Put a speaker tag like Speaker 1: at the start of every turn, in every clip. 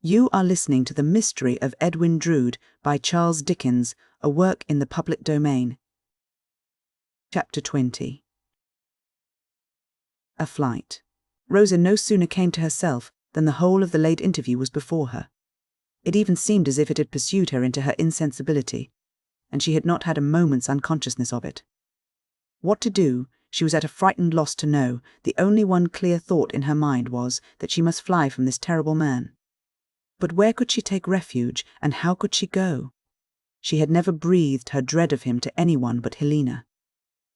Speaker 1: You are listening to The Mystery of Edwin Drood by Charles Dickens, a work in the public domain. Chapter 20. A flight. Rosa no sooner came to herself than the whole of the late interview was before her. It even seemed as if it had pursued her into her insensibility, and she had not had a moment's unconsciousness of it. What to do, she was at a frightened loss to know. The only one clear thought in her mind was that she must fly from this terrible man. But where could she take refuge, and how could she go? She had never breathed her dread of him to anyone but Helena.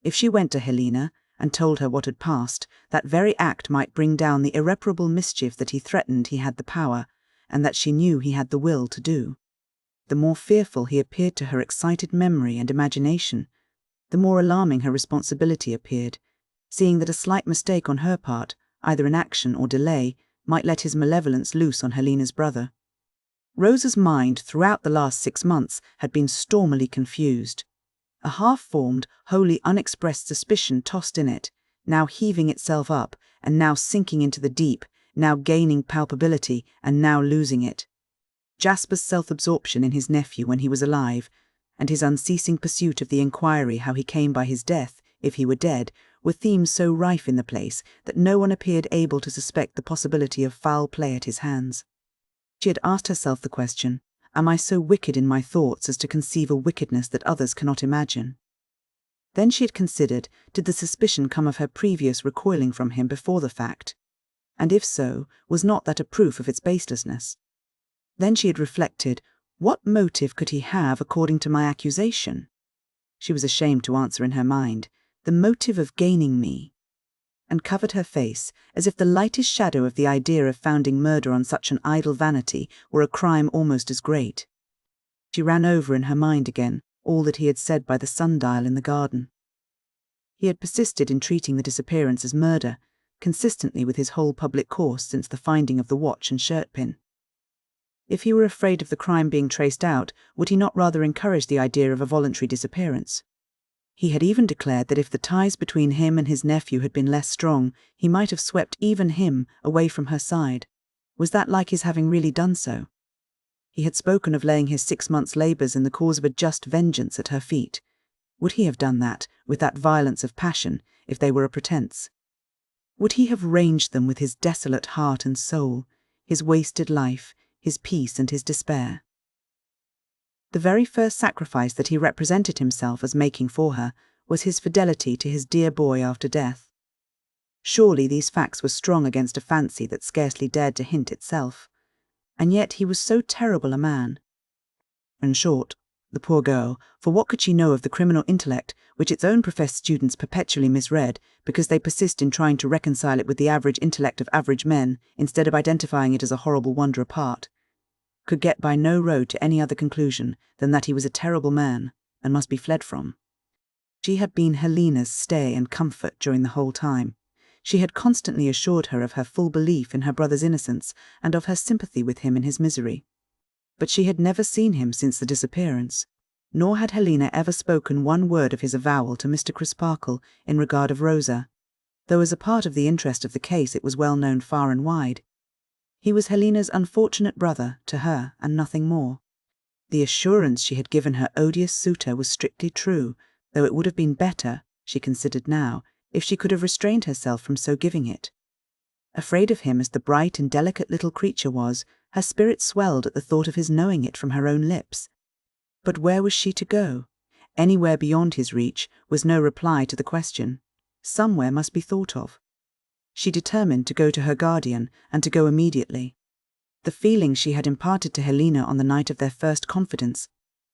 Speaker 1: If she went to Helena and told her what had passed, that very act might bring down the irreparable mischief that he threatened he had the power, and that she knew he had the will to do. The more fearful he appeared to her excited memory and imagination, the more alarming her responsibility appeared, seeing that a slight mistake on her part, either in action or delay, might let his malevolence loose on Helena's brother. Rosa's mind throughout the last 6 months had been stormily confused. A half-formed, wholly unexpressed suspicion tossed in it, now heaving itself up, and now sinking into the deep, now gaining palpability, and now losing it. Jasper's self-absorption in his nephew when he was alive, and his unceasing pursuit of the inquiry how he came by his death, if he were dead, were themes so rife in the place that no one appeared able to suspect the possibility of foul play at his hands. She had asked herself the question, am I so wicked in my thoughts as to conceive a wickedness that others cannot imagine? Then she had considered, did the suspicion come of her previous recoiling from him before the fact? And if so, was not that a proof of its baselessness? Then she had reflected, what motive could he have according to my accusation? She was ashamed to answer in her mind, the motive of gaining me, and covered her face, as if the lightest shadow of the idea of founding murder on such an idle vanity were a crime almost as great. She ran over in her mind again all that he had said by the sundial in the garden. He had persisted in treating the disappearance as murder, consistently with his whole public course since the finding of the watch and shirt-pin. If he were afraid of the crime being traced out, would he not rather encourage the idea of a voluntary disappearance? He had even declared that if the ties between him and his nephew had been less strong, he might have swept even him away from her side. Was that like his having really done so? He had spoken of laying his 6 months' labours in the cause of a just vengeance at her feet. Would he have done that, with that violence of passion, if they were a pretence? Would he have ranged them with his desolate heart and soul, his wasted life, his peace and his despair? The very first sacrifice that he represented himself as making for her was his fidelity to his dear boy after death. Surely these facts were strong against a fancy that scarcely dared to hint itself. And yet he was so terrible a man. In short, the poor girl, for what could she know of the criminal intellect which its own professed students perpetually misread because they persist in trying to reconcile it with the average intellect of average men instead of identifying it as a horrible wonder apart, could get by no road to any other conclusion than that he was a terrible man and must be fled from. She had been Helena's stay and comfort during the whole time. She had constantly assured her of her full belief in her brother's innocence and of her sympathy with him in his misery. But she had never seen him since the disappearance, nor had Helena ever spoken one word of his avowal to Mr. Crisparkle in regard of Rosa, though as a part of the interest of the case it was well known far and wide. He was Helena's unfortunate brother to her and nothing more. The assurance she had given her odious suitor was strictly true, though it would have been better, she considered now, if she could have restrained herself from so giving it. Afraid of him as the bright and delicate little creature was, her spirit swelled at the thought of his knowing it from her own lips. But where was she to go? Anywhere beyond his reach was no reply to the question. Somewhere must be thought of. She determined to go to her guardian, and to go immediately. The feeling she had imparted to Helena on the night of their first confidence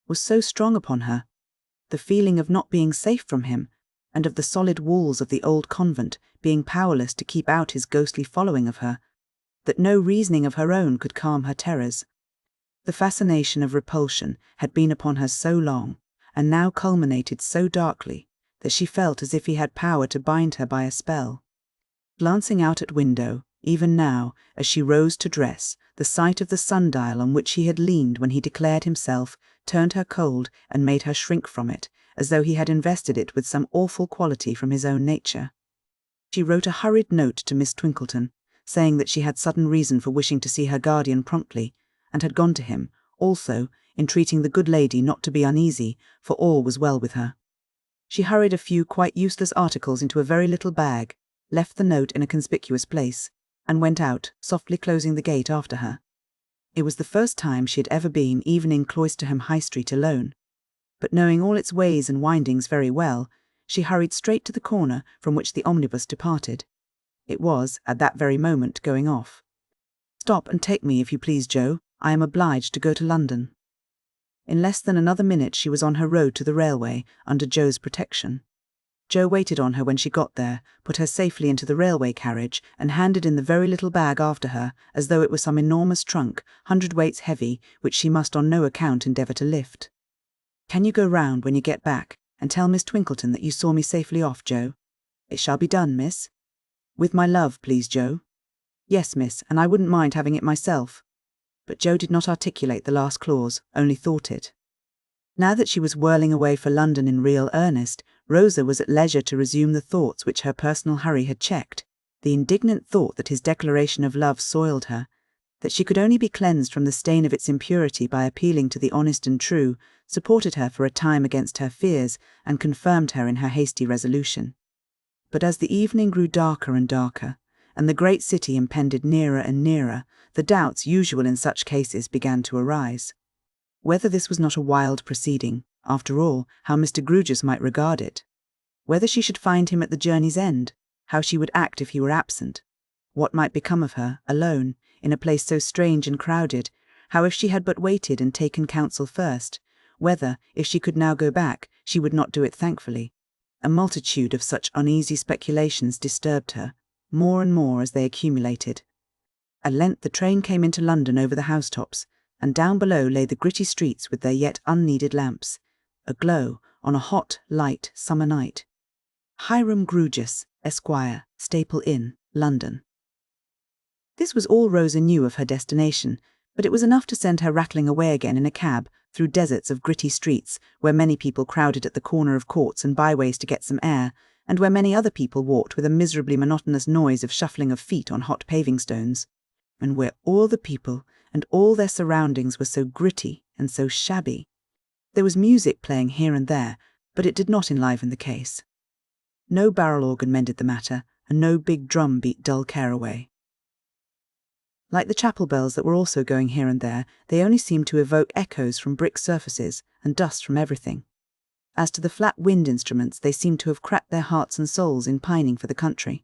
Speaker 1: was so strong upon her, the feeling of not being safe from him, and of the solid walls of the old convent being powerless to keep out his ghostly following of her, that no reasoning of her own could calm her terrors. The fascination of repulsion had been upon her so long, and now culminated so darkly, that she felt as if he had power to bind her by a spell. Glancing out at window, even now, as she rose to dress, the sight of the sundial on which he had leaned when he declared himself turned her cold and made her shrink from it, as though he had invested it with some awful quality from his own nature. She wrote a hurried note to Miss Twinkleton, saying that she had sudden reason for wishing to see her guardian promptly, and had gone to him, also, entreating the good lady not to be uneasy, for all was well with her. She hurried a few quite useless articles into a very little bag, left the note in a conspicuous place, and went out, softly closing the gate after her. It was the first time she had ever been even in Cloisterham High Street alone, but knowing all its ways and windings very well, she hurried straight to the corner from which the omnibus departed. It was, at that very moment, going off. "Stop and take me, if you please, Joe. I am obliged to go to London." In less than another minute she was on her road to the railway, under Joe's protection. Joe waited on her when she got there, put her safely into the railway carriage, and handed in the very little bag after her, as though it were some enormous trunk, 100 weights heavy, which she must on no account endeavour to lift. "Can you go round when you get back, and tell Miss Twinkleton that you saw me safely off, Joe?" "It shall be done, miss." "With my love, please, Joe." "Yes, miss, and I wouldn't mind having it myself." But Joe did not articulate the last clause, only thought it. Now that she was whirling away for London in real earnest, Rosa was at leisure to resume the thoughts which her personal hurry had checked, the indignant thought that his declaration of love soiled her, that she could only be cleansed from the stain of its impurity by appealing to the honest and true, supported her for a time against her fears, and confirmed her in her hasty resolution. But as the evening grew darker and darker, and the great city impended nearer and nearer, the doubts usual in such cases began to arise. Whether this was not a wild proceeding, after all, how Mr. Grewgious might regard it. Whether she should find him at the journey's end, how she would act if he were absent. What might become of her, alone, in a place so strange and crowded, how if she had but waited and taken counsel first, whether, if she could now go back, she would not do it thankfully. A multitude of such uneasy speculations disturbed her, more and more as they accumulated. At length the train came into London over the housetops, and down below lay the gritty streets with their yet unneeded lamps, aglow on a hot, light summer night. Hiram Grewgious, Esquire, Staple Inn, London. This was all Rosa knew of her destination, but it was enough to send her rattling away again in a cab through deserts of gritty streets, where many people crowded at the corner of courts and byways to get some air, and where many other people walked with a miserably monotonous noise of shuffling of feet on hot paving stones, and where all the people and all their surroundings were so gritty and so shabby. There was music playing here and there, but it did not enliven the case. No barrel organ mended the matter, and no big drum beat dull care away. Like the chapel bells that were also going here and there, they only seemed to evoke echoes from brick surfaces and dust from everything. As to the flat wind instruments, they seemed to have cracked their hearts and souls in pining for the country.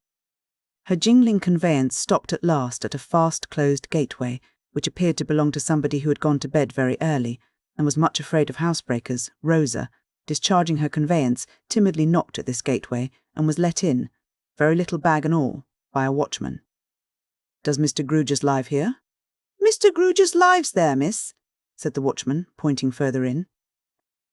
Speaker 1: Her jingling conveyance stopped at last at a fast-closed gateway, which appeared to belong to somebody who had gone to bed very early, and was much afraid of housebreakers. Rosa, discharging her conveyance, timidly knocked at this gateway, and was let in, very little bag and all, by a watchman. "Does Mr. Grewgious live here?" "Mr. Grewgious lives there, miss," said the watchman, pointing further in.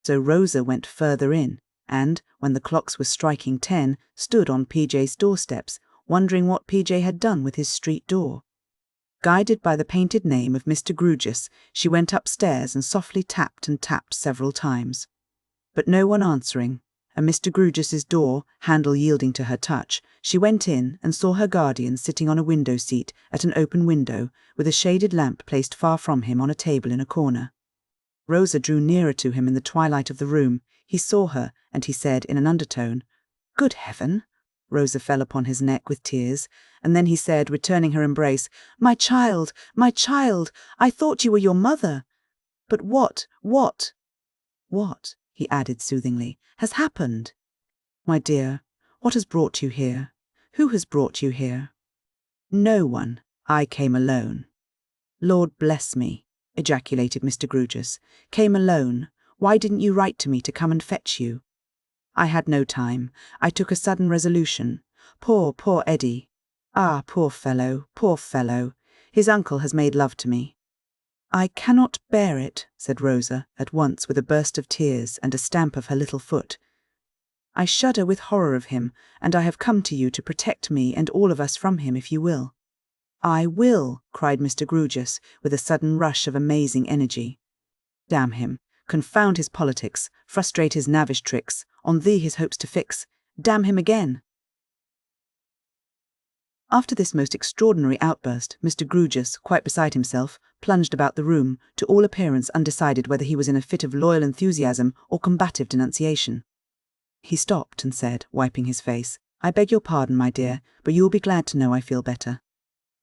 Speaker 1: So Rosa went further in, and, when the clocks were striking 10, stood on PJ's doorsteps, wondering what PJ had done with his street door. Guided by the painted name of Mr. Grewgious, she went upstairs and softly tapped and tapped several times. But no one answering, and Mr. Grewgious's door, handle yielding to her touch, she went in and saw her guardian sitting on a window-seat at an open window, with a shaded lamp placed far from him on a table in a corner. Rosa drew nearer to him in the twilight of the room. He saw her, and he said in an undertone, "Good heaven!" Rosa fell upon his neck with tears, and then he said, returning her embrace, my child, I thought you were your mother. But what, he added soothingly, has happened? My dear, what has brought you here? Who has brought you here?" "No one. I came alone." "Lord bless me," ejaculated Mr. Grewgious. "Came alone? Why didn't you write to me to come and fetch you?" "I had no time. I took a sudden resolution. Poor Eddie. Ah, poor fellow. His uncle has made love to me." "I cannot bear it," said Rosa, at once with a burst of tears and a stamp of her little foot. "I shudder with horror of him, and I have come to you to protect me and all of us from him, if you will." "I will," cried Mr. Grewgious, with a sudden rush of amazing energy. "Damn him, confound his politics, frustrate his knavish tricks, on thee his hopes to fix, damn him again." After this most extraordinary outburst, Mr. Grewgious, quite beside himself, plunged about the room, to all appearance undecided whether he was in a fit of loyal enthusiasm or combative denunciation. He stopped and said, wiping his face, "I beg your pardon, my dear, but you will be glad to know I feel better.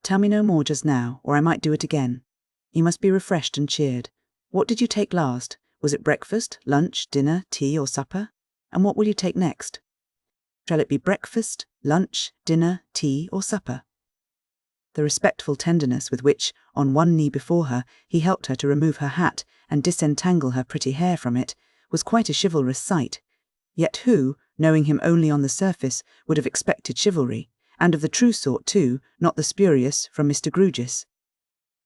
Speaker 1: Tell me no more just now, or I might do it again. You must be refreshed and cheered. What did you take last? Was it breakfast, lunch, dinner, tea, or supper? And what will you take next? Shall it be breakfast, lunch, dinner, tea, or supper?" The respectful tenderness with which, on one knee before her, he helped her to remove her hat and disentangle her pretty hair from it, was quite a chivalrous sight. Yet who, knowing him only on the surface, would have expected chivalry, and of the true sort too, not the spurious, from Mr. Grewgious?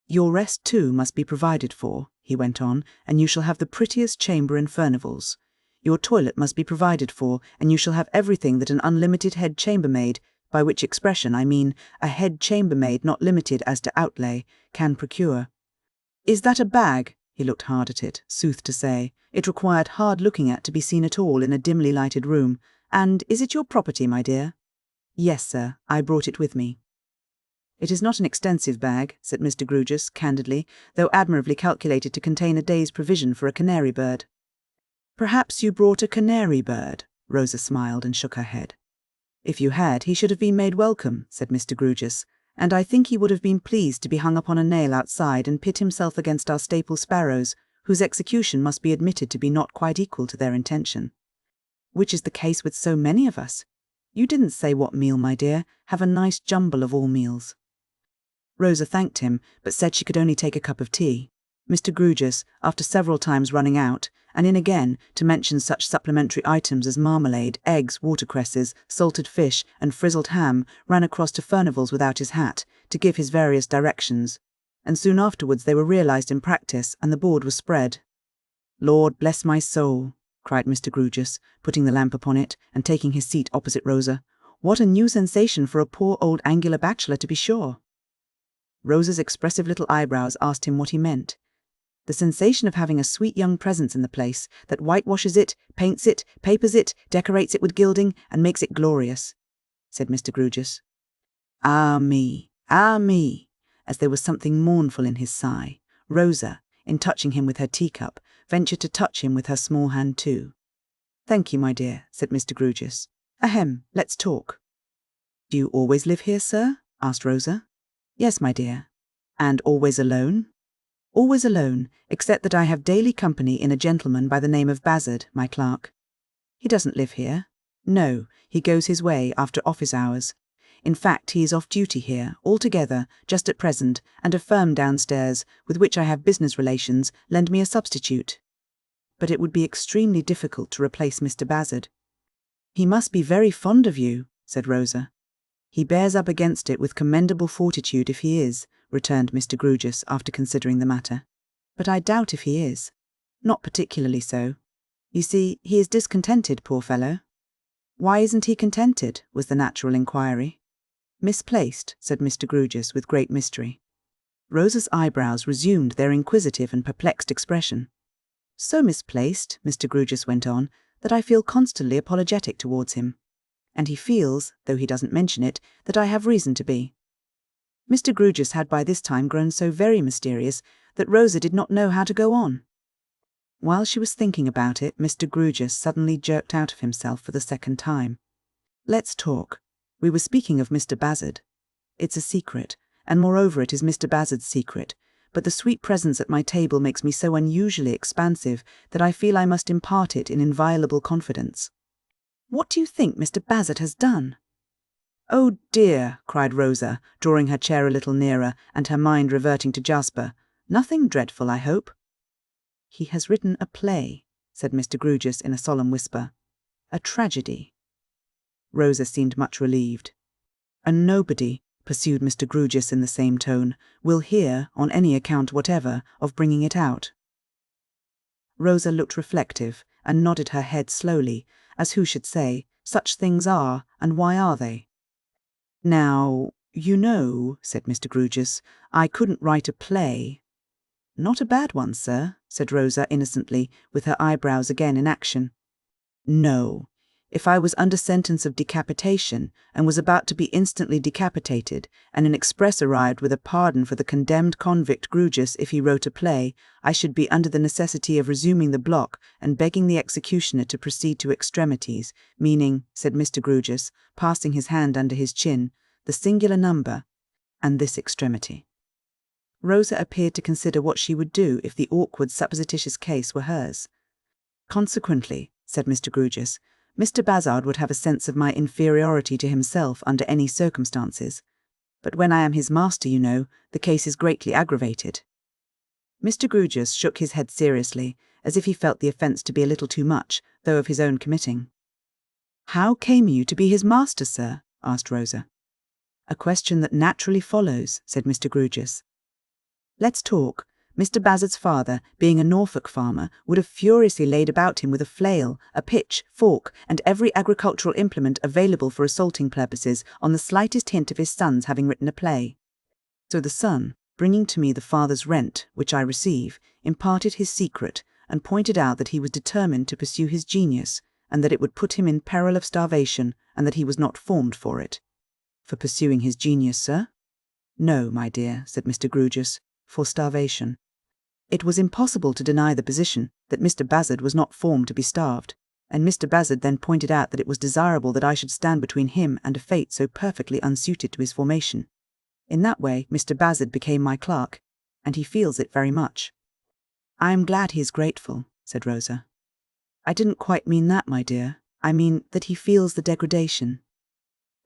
Speaker 1: "Your rest too must be provided for," he went on, "and you shall have the prettiest chamber in Furnival's. Your toilet must be provided for, and you shall have everything that an unlimited head chambermaid, by which expression I mean a head chambermaid not limited as to outlay, can procure. Is that a bag?" He looked hard at it, sooth to say. It required hard looking at to be seen at all in a dimly lighted room. "And is it your property, my dear?" "Yes, sir, I brought it with me." "It is not an extensive bag," said Mr. Grewgious, candidly, though admirably calculated to contain a day's provision for a canary bird. "Perhaps you brought a canary bird?" Rosa smiled and shook her head. "If you had, he should have been made welcome," said Mr. Grewgious, "and I think he would have been pleased to be hung upon a nail outside and pit himself against our staple sparrows, whose execution must be admitted to be not quite equal to their intention. Which is the case with so many of us. You didn't say what meal, my dear. Have a nice jumble of all meals." Rosa thanked him, but said she could only take a cup of tea. Mr. Grewgious, after several times running out, and in again to mention such supplementary items as marmalade, eggs, watercresses, salted fish, and frizzled ham, ran across to Furnival's without his hat, to give his various directions, and soon afterwards they were realised in practice, and the board was spread. "Lord bless my soul," cried Mr. Grewgious, putting the lamp upon it, and taking his seat opposite Rosa. "What a new sensation for a poor old angular bachelor, to be sure." Rosa's expressive little eyebrows asked him what he meant. "The sensation of having a sweet young presence in the place, that whitewashes it, paints it, papers it, decorates it with gilding, and makes it glorious," said Mr. Grewgious. "Ah me, ah me!" As there was something mournful in his sigh, Rosa, in touching him with her teacup, ventured to touch him with her small hand too. "Thank you, my dear," said Mr. Grewgious. "Ahem, let's talk." "Do you always live here, sir?" asked Rosa. "Yes, my dear." "And always alone?" "Always alone, except that I have daily company in a gentleman by the name of Bazzard, my clerk." "He doesn't live here?" "No, he goes his way after office hours. In fact, he is off duty here, altogether, just at present, and a firm downstairs, with which I have business relations, lend me a substitute. But it would be extremely difficult to replace Mr. Bazzard." "He must be very fond of you," said Rosa. "He bears up against it with commendable fortitude if he is," returned Mr. Grewgious after considering the matter. "But I doubt if he is. Not particularly so. You see, he is discontented, poor fellow." "Why isn't he contented?" was the natural inquiry. "Misplaced," said Mr. Grewgious with great mystery. Rosa's eyebrows resumed their inquisitive and perplexed expression. "So misplaced," Mr. Grewgious went on, "that I feel constantly apologetic towards him. And he feels, though he doesn't mention it, that I have reason to be." Mr. Grewgious had by this time grown so very mysterious that Rosa did not know how to go on. While she was thinking about it, Mr. Grewgious suddenly jerked out of himself for the second time. "Let's talk. We were speaking of Mr. Bazzard. It's a secret, and moreover it is Mr. Bazzard's secret, but the sweet presence at my table makes me so unusually expansive that I feel I must impart it in inviolable confidence." "What do you think Mr. Bazzard has done?" "Oh dear," cried Rosa, drawing her chair a little nearer, and her mind reverting to Jasper. "Nothing dreadful, I hope?" "He has written a play," said Mr. Grewgious in a solemn whisper. "A tragedy." Rosa seemed much relieved. "And nobody," pursued Mr. Grewgious in the same tone, "will hear, on any account whatever, of bringing it out." Rosa looked reflective, and nodded her head slowly, as who should say, "Such things are, and why are they?" "Now, you know," said Mr. Grewgious, "I couldn't write a play." "Not a bad one, sir," said Rosa innocently, with her eyebrows again in action. "No, If I was under sentence of decapitation, and was about to be instantly decapitated, and an express arrived with a pardon for the condemned convict Grewgious if he wrote a play, I should be under the necessity of resuming the block and begging the executioner to proceed to extremities, meaning, said Mr. Grewgious, passing his hand under his chin, the singular number, and this extremity. Rosa appeared to consider what she would do if the awkward supposititious case were hers. Consequently, said Mr. Grewgious, Mr. Bazzard would have a sense of my inferiority to himself under any circumstances. But when I am his master, you know, the case is greatly aggravated. Mr. Grewgious shook his head seriously, as if he felt the offence to be a little too much, though of his own committing. How came you to be his master, sir? Asked Rosa. A question that naturally follows, said Mr. Grewgious. Let's talk. Mr. Bazzard's father, being a Norfolk farmer, would have furiously laid about him with a flail, a pitch, fork, and every agricultural implement available for assaulting purposes on the slightest hint of his son's having written a play. So the son, bringing to me the father's rent, which I receive, imparted his secret, and pointed out that he was determined to pursue his genius, and that it would put him in peril of starvation, and that he was not formed for it. For pursuing his genius, sir? No, my dear, said Mr. Grewgious, for starvation. It was impossible to deny the position that Mr. Bazzard was not formed to be starved, and Mr. Bazzard then pointed out that it was desirable that I should stand between him and a fate so perfectly unsuited to his formation. In that way Mr. Bazzard became my clerk, and he feels it very much. I am glad he is grateful, said Rosa. I didn't quite mean that, my dear. I mean that he feels the degradation.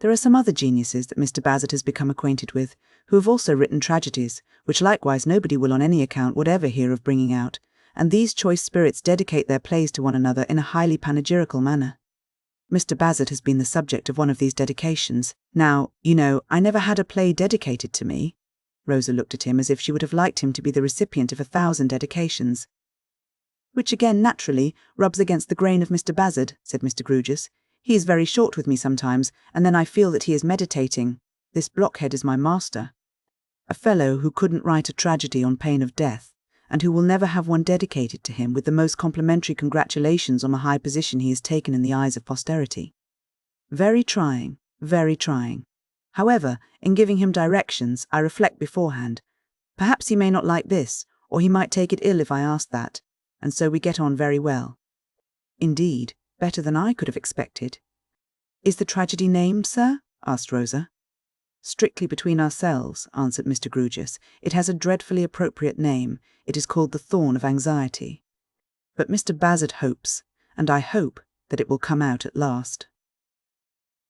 Speaker 1: There are some other geniuses that Mr. Bazzard has become acquainted with, who have also written tragedies, which likewise nobody will on any account whatever hear of bringing out, and these choice spirits dedicate their plays to one another in a highly panegyrical manner. Mr. Bazzard has been the subject of one of these dedications. Now, you know, I never had a play dedicated to me. Rosa looked at him as if she would have liked him to be the recipient of 1,000 dedications. Which again, naturally, rubs against the grain of Mr. Bazzard, said Mr. Grewgious. He is very short with me sometimes, and then I feel that he is meditating. This blockhead is my master. A fellow who couldn't write a tragedy on pain of death, and who will never have one dedicated to him with the most complimentary congratulations on the high position he has taken in the eyes of posterity. Very trying, very trying. However, in giving him directions, I reflect beforehand. Perhaps he may not like this, or he might take it ill if I asked that, and so we get on very well. Indeed, better than I could have expected. Is the tragedy named, sir? Asked Rosa. Strictly between ourselves, answered Mr. Grewgious, it has a dreadfully appropriate name. It is called The Thorn of Anxiety. But Mr. Bazzard hopes, and I hope, that it will come out at last.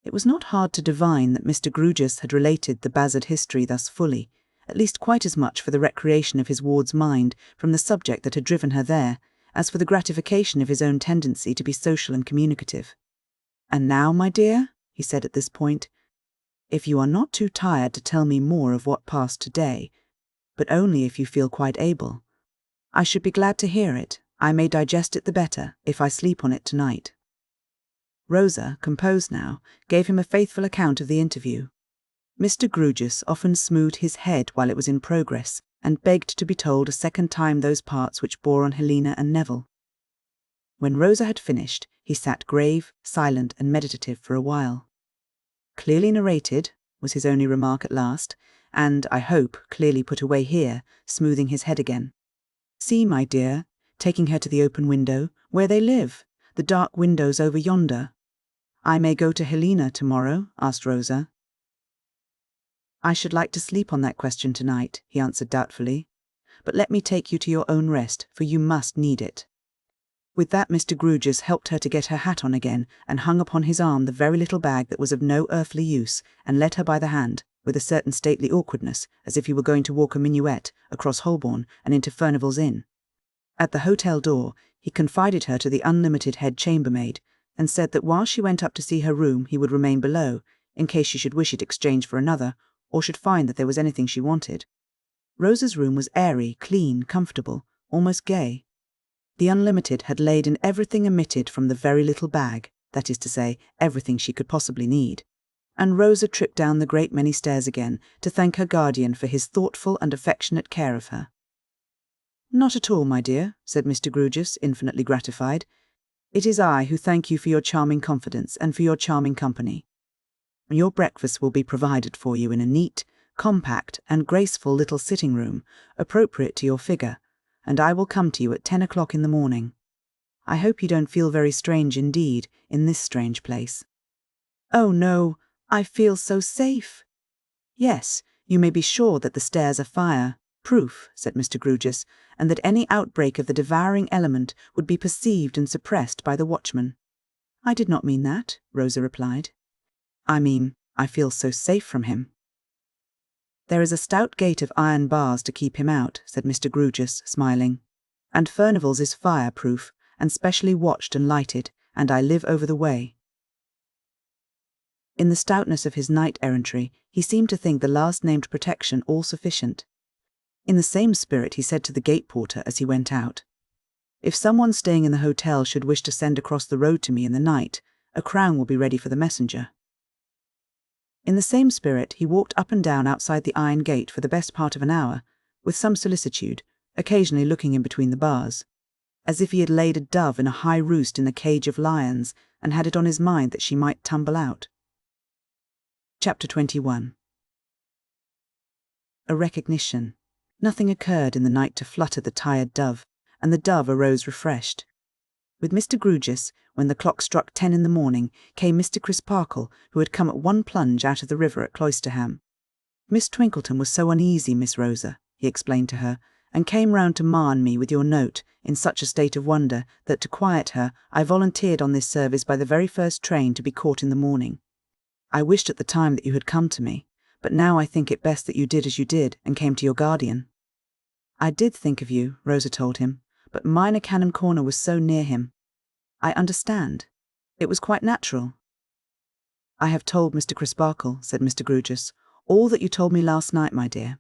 Speaker 1: It was not hard to divine that Mr. Grewgious had related the Bazzard history thus fully, at least quite as much for the recreation of his ward's mind from the subject that had driven her there, as for the gratification of his own tendency to be social and communicative. And now, my dear, he said at this point, if you are not too tired to tell me more of what passed today, but only if you feel quite able, I should be glad to hear it. I may digest it the better if I sleep on it tonight. Rosa, composed now, gave him a faithful account of the interview. Mr. Grewgious often smoothed his head while it was in progress, and begged to be told a second time those parts which bore on Helena and Neville. When Rosa had finished, he sat grave, silent, and meditative for a while. Clearly narrated, was his only remark at last, and, I hope, clearly put away here, smoothing his head again. See, my dear, taking her to the open window, where they live, the dark windows over yonder. I may go to Helena tomorrow? Asked Rosa. I should like to sleep on that question tonight, he answered doubtfully. But let me take you to your own rest, for you must need it. With that Mr. Grewgious helped her to get her hat on again, and hung upon his arm the very little bag that was of no earthly use, and led her by the hand, with a certain stately awkwardness, as if he were going to walk a minuet across Holborn and into Furnival's Inn. At the hotel door, he confided her to the unlimited head chambermaid, and said that while she went up to see her room he would remain below, in case she should wish it exchanged for another, or should find that there was anything she wanted. Rosa's room was airy, clean, comfortable, almost gay. The Unlimited had laid in everything omitted from the very little bag, that is to say, everything she could possibly need, and Rosa tripped down the great many stairs again to thank her guardian for his thoughtful and affectionate care of her. Not at all, my dear, said Mr. Grewgious, infinitely gratified. It is I who thank you for your charming confidence and for your charming company. Your breakfast will be provided for you in a neat, compact, and graceful little sitting room, appropriate to your figure, and I will come to you at 10 o'clock in the morning. I hope you don't feel very strange indeed in this strange place. Oh no, I feel so safe. Yes, you may be sure that the stairs are fire-proof, said Mr. Grewgious, and that any outbreak of the devouring element would be perceived and suppressed by the watchman. I did not mean that, Rosa replied. I mean, I feel so safe from him. There is a stout gate of iron bars to keep him out, said Mr. Grewgious, smiling. And Furnival's is fire-proof, and specially watched and lighted, and I live over the way. In the stoutness of his knight-errantry, he seemed to think the last-named protection all sufficient. In the same spirit he said to the gate-porter as he went out, If someone staying in the hotel should wish to send across the road to me in the night, a crown will be ready for the messenger. In the same spirit he walked up and down outside the iron gate for the best part of an hour, with some solicitude, occasionally looking in between the bars, as if he had laid a dove in a high roost in the cage of lions, and had it on his mind that she might tumble out. Chapter 21. A recognition. Nothing occurred in the night to flutter the tired dove, and the dove arose refreshed. With Mr. Grewgious, when the clock struck 10 in the morning, came Mr. Crisparkle, who had come at one plunge out of the river at Cloisterham. Miss Twinkleton was so uneasy, Miss Rosa, he explained to her, and came round to Ma and me with your note, in such a state of wonder, that to quiet her, I volunteered on this service by the very first train to be caught in the morning. I wished at the time that you had come to me, but now I think it best that you did as you did, and came to your guardian. I did think of you, Rosa told him, but Minor Canon Corner was so near him. I understand. It was quite natural. I have told Mr. Crisparkle, said Mr. Grewgious, all that you told me last night, my dear.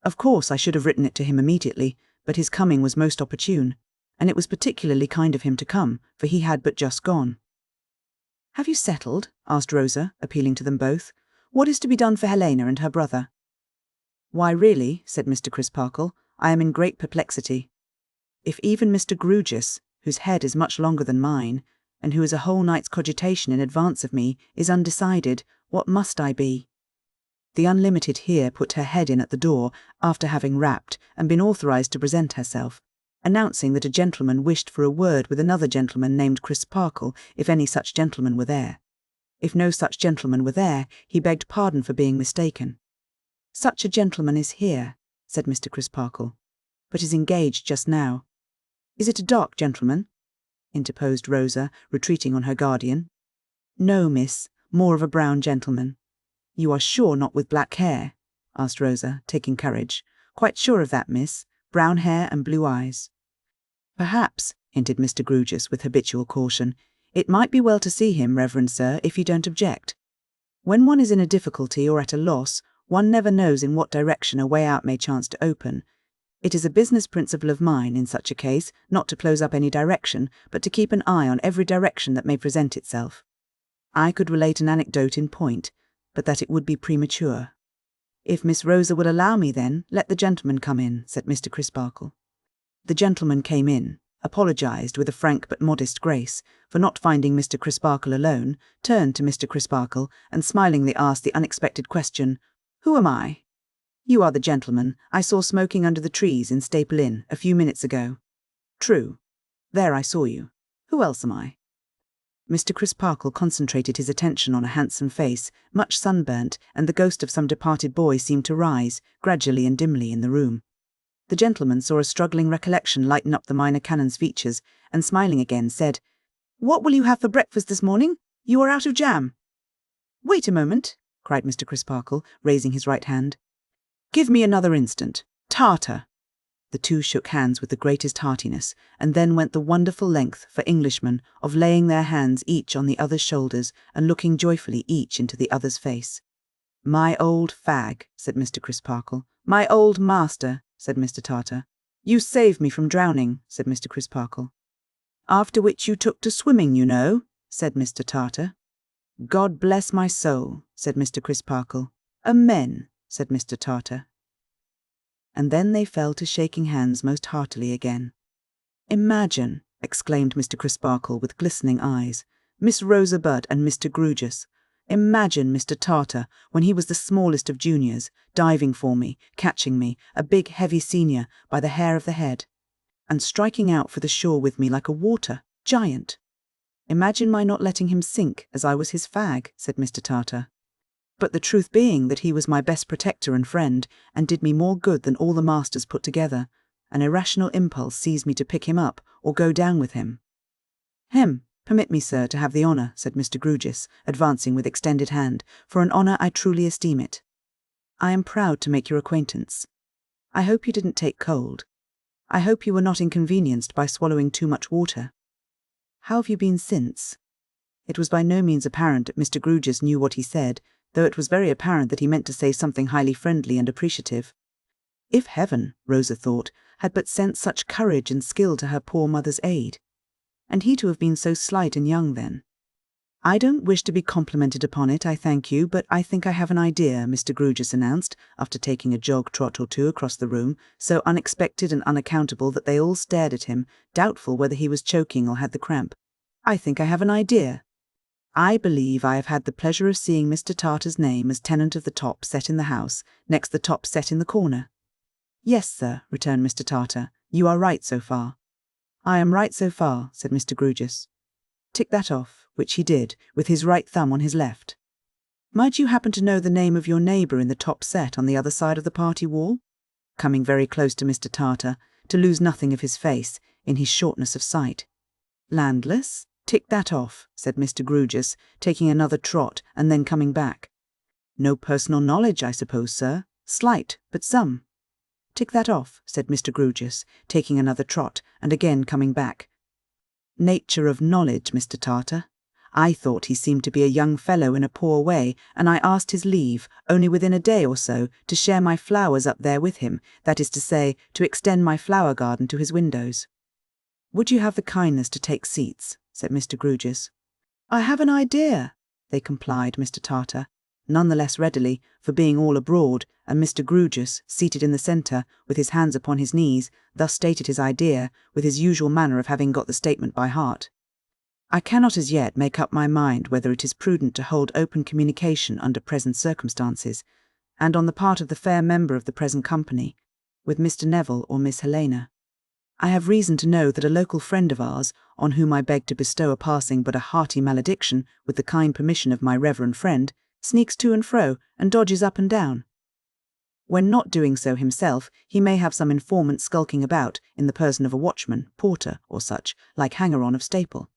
Speaker 1: Of course I should have written it to him immediately, but his coming was most opportune, and it was particularly kind of him to come, for he had but just gone. Have you settled, asked Rosa, appealing to them both, what is to be done for Helena and her brother? Why really, said Mr. Crisparkle, I am in great perplexity. If even Mr. Grewgious, whose head is much longer than mine, and who is a whole night's cogitation in advance of me, is undecided, what must I be? The Unlimited here put her head in at the door, after having rapped, and been authorized to present herself, announcing that a gentleman wished for a word with another gentleman named Crisparkle, if any such gentleman were there. If no such gentleman were there, he begged pardon for being mistaken. Such a gentleman is here, said Mr. Crisparkle, but is engaged just now. Is it a dark gentleman? Interposed Rosa, retreating on her guardian. No, miss, more of a brown gentleman. You are sure not with black hair? Asked Rosa, taking courage. Quite sure of that, miss. Brown hair and blue eyes. Perhaps, hinted Mr. Grewgious with habitual caution, it might be well to see him, reverend sir, if you don't object. When one is in a difficulty or at a loss, one never knows in what direction a way out may chance to open. It is a business principle of mine, in such a case, not to close up any direction, but to keep an eye on every direction that may present itself. I could relate an anecdote in point, but that it would be premature. If Miss Rosa will allow me, then, let the gentleman come in, said Mr. Crisparkle. The gentleman came in, apologized with a frank but modest grace for not finding Mr. Crisparkle alone, turned to Mr. Crisparkle, and smilingly asked the unexpected question, Who am I? You are the gentleman I saw smoking under the trees in Staple Inn a few minutes ago. True. There I saw you. Who else am I? Mr. Crisparkle concentrated his attention on a handsome face, much sunburnt, and the ghost of some departed boy seemed to rise, gradually and dimly, in the room. The gentleman saw a struggling recollection lighten up the Minor Canon's features, and smiling again, said, What will you have for breakfast this morning? You are out of jam. Wait a moment, cried Mr. Crisparkle, raising his right hand. Give me another instant. Tartar. The two shook hands with the greatest heartiness, and then went the wonderful length, for Englishmen, of laying their hands each on the other's shoulders, and looking joyfully each into the other's face. My old fag, said Mr. Crisparkle. My old master, said Mr. Tartar. You saved me from drowning, said Mr. Crisparkle. After which you took to swimming, you know, said Mr. Tartar. God bless my soul, said Mr. Crisparkle. Amen, said Mr. Tartar. And then they fell to shaking hands most heartily again. Imagine, exclaimed Mr. Crisparkle with glistening eyes. "Miss Rosa Budd and Mr. Grewgious. Imagine Mr. Tartar, when he was the smallest of juniors, diving for me, catching me, a big heavy senior, by the hair of the head, and striking out for the shore with me like a water giant. Imagine my not letting him sink, as I was his fag," said Mr. Tartar. "But the truth being that he was my best protector and friend, and did me more good than all the masters put together, an irrational impulse seized me to pick him up, or go down with him." "Permit me, sir, to have the honour," said Mr. Grewgious, advancing with extended hand. "For an honour I truly esteem it. I am proud to make your acquaintance. I hope you didn't take cold. I hope you were not inconvenienced by swallowing too much water. How have you been since?" It was by no means apparent that Mr. Grewgious knew what he said, though it was very apparent that he meant to say something highly friendly and appreciative. If heaven, Rosa thought, had but sent such courage and skill to her poor mother's aid. And he to have been so slight and young then. "I don't wish to be complimented upon it, I thank you, but I think I have an idea," Mr. Grewgious announced, after taking a jog-trot or two across the room, so unexpected and unaccountable that they all stared at him, doubtful whether he was choking or had the cramp. "I think I have an idea. I believe I have had the pleasure of seeing Mr. Tartar's name as tenant of the top set in the house, next the top set in the corner." "Yes, sir," returned Mr. Tartar, "you are right so far." "I am right so far," said Mr. Grewgious. "Tick that off," which he did, with his right thumb on his left. "Might you happen to know the name of your neighbour in the top set on the other side of the party wall?" Coming very close to Mr. Tartar, to lose nothing of his face, in his shortness of sight. "Landless? Tick that off," said Mr. Grewgious, taking another trot and then coming back. "No personal knowledge, I suppose, sir? Slight, but some." "Tick that off," said Mr. Grewgious, taking another trot and again coming back. "Nature of knowledge, Mr. Tartar. I thought he seemed to be a young fellow in a poor way, and I asked his leave, only within a day or so, to share my flowers up there with him, that is to say, to extend my flower garden to his windows." "Would you have the kindness to take seats?" said Mr. Grewgious. "I have an idea," they complied, Mr. Tartar, none the less readily, for being all abroad, and Mr. Grewgious, seated in the centre, with his hands upon his knees, thus stated his idea, with his usual manner of having got the statement by heart. "I cannot as yet make up my mind whether it is prudent to hold open communication under present circumstances, and on the part of the fair member of the present company, with Mr. Neville or Miss Helena. I have reason to know that a local friend of ours, on whom I beg to bestow a passing but a hearty malediction, with the kind permission of my reverend friend, sneaks to and fro, and dodges up and down. When not doing so himself, he may have some informant skulking about, in the person of a watchman, porter, or such, like hanger-on of Staple.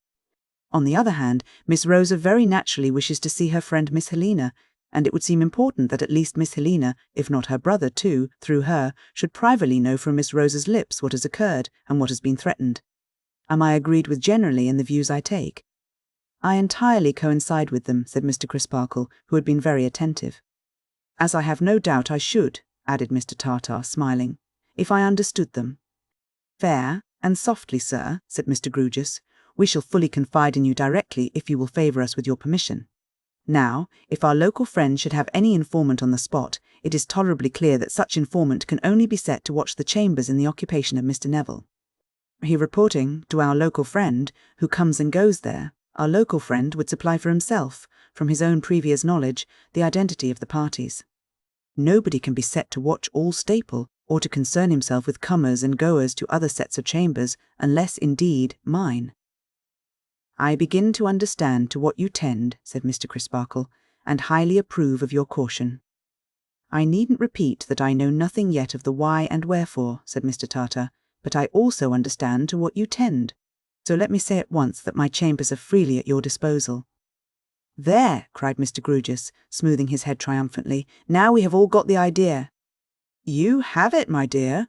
Speaker 1: On the other hand, Miss Rosa very naturally wishes to see her friend Miss Helena, and it would seem important that at least Miss Helena, if not her brother too, through her, should privately know from Miss Rosa's lips what has occurred, and what has been threatened. Am I agreed with generally in the views I take?" "I entirely coincide with them," said Mr. Crisparkle, who had been very attentive. "As I have no doubt I should," added Mr. Tartar, smiling, "if I understood them." "Fair and softly, sir," said Mr. Grewgious. "We shall fully confide in you directly if you will favour us with your permission. Now, if our local friend should have any informant on the spot, it is tolerably clear that such informant can only be set to watch the chambers in the occupation of Mr. Neville. He reporting to our local friend, who comes and goes there, our local friend would supply for himself, from his own previous knowledge, the identity of the parties. Nobody can be set to watch all Staple, or to concern himself with comers and goers to other sets of chambers, unless, indeed, mine." "I begin to understand to what you tend," said Mr. Crisparkle, "and highly approve of your caution." "I needn't repeat that I know nothing yet of the why and wherefore," said Mr. Tartar, "but I also understand to what you tend. So let me say at once that my chambers are freely at your disposal." "There!" cried Mr. Grewgious, smoothing his head triumphantly. "Now we have all got the idea." "You have it, my dear."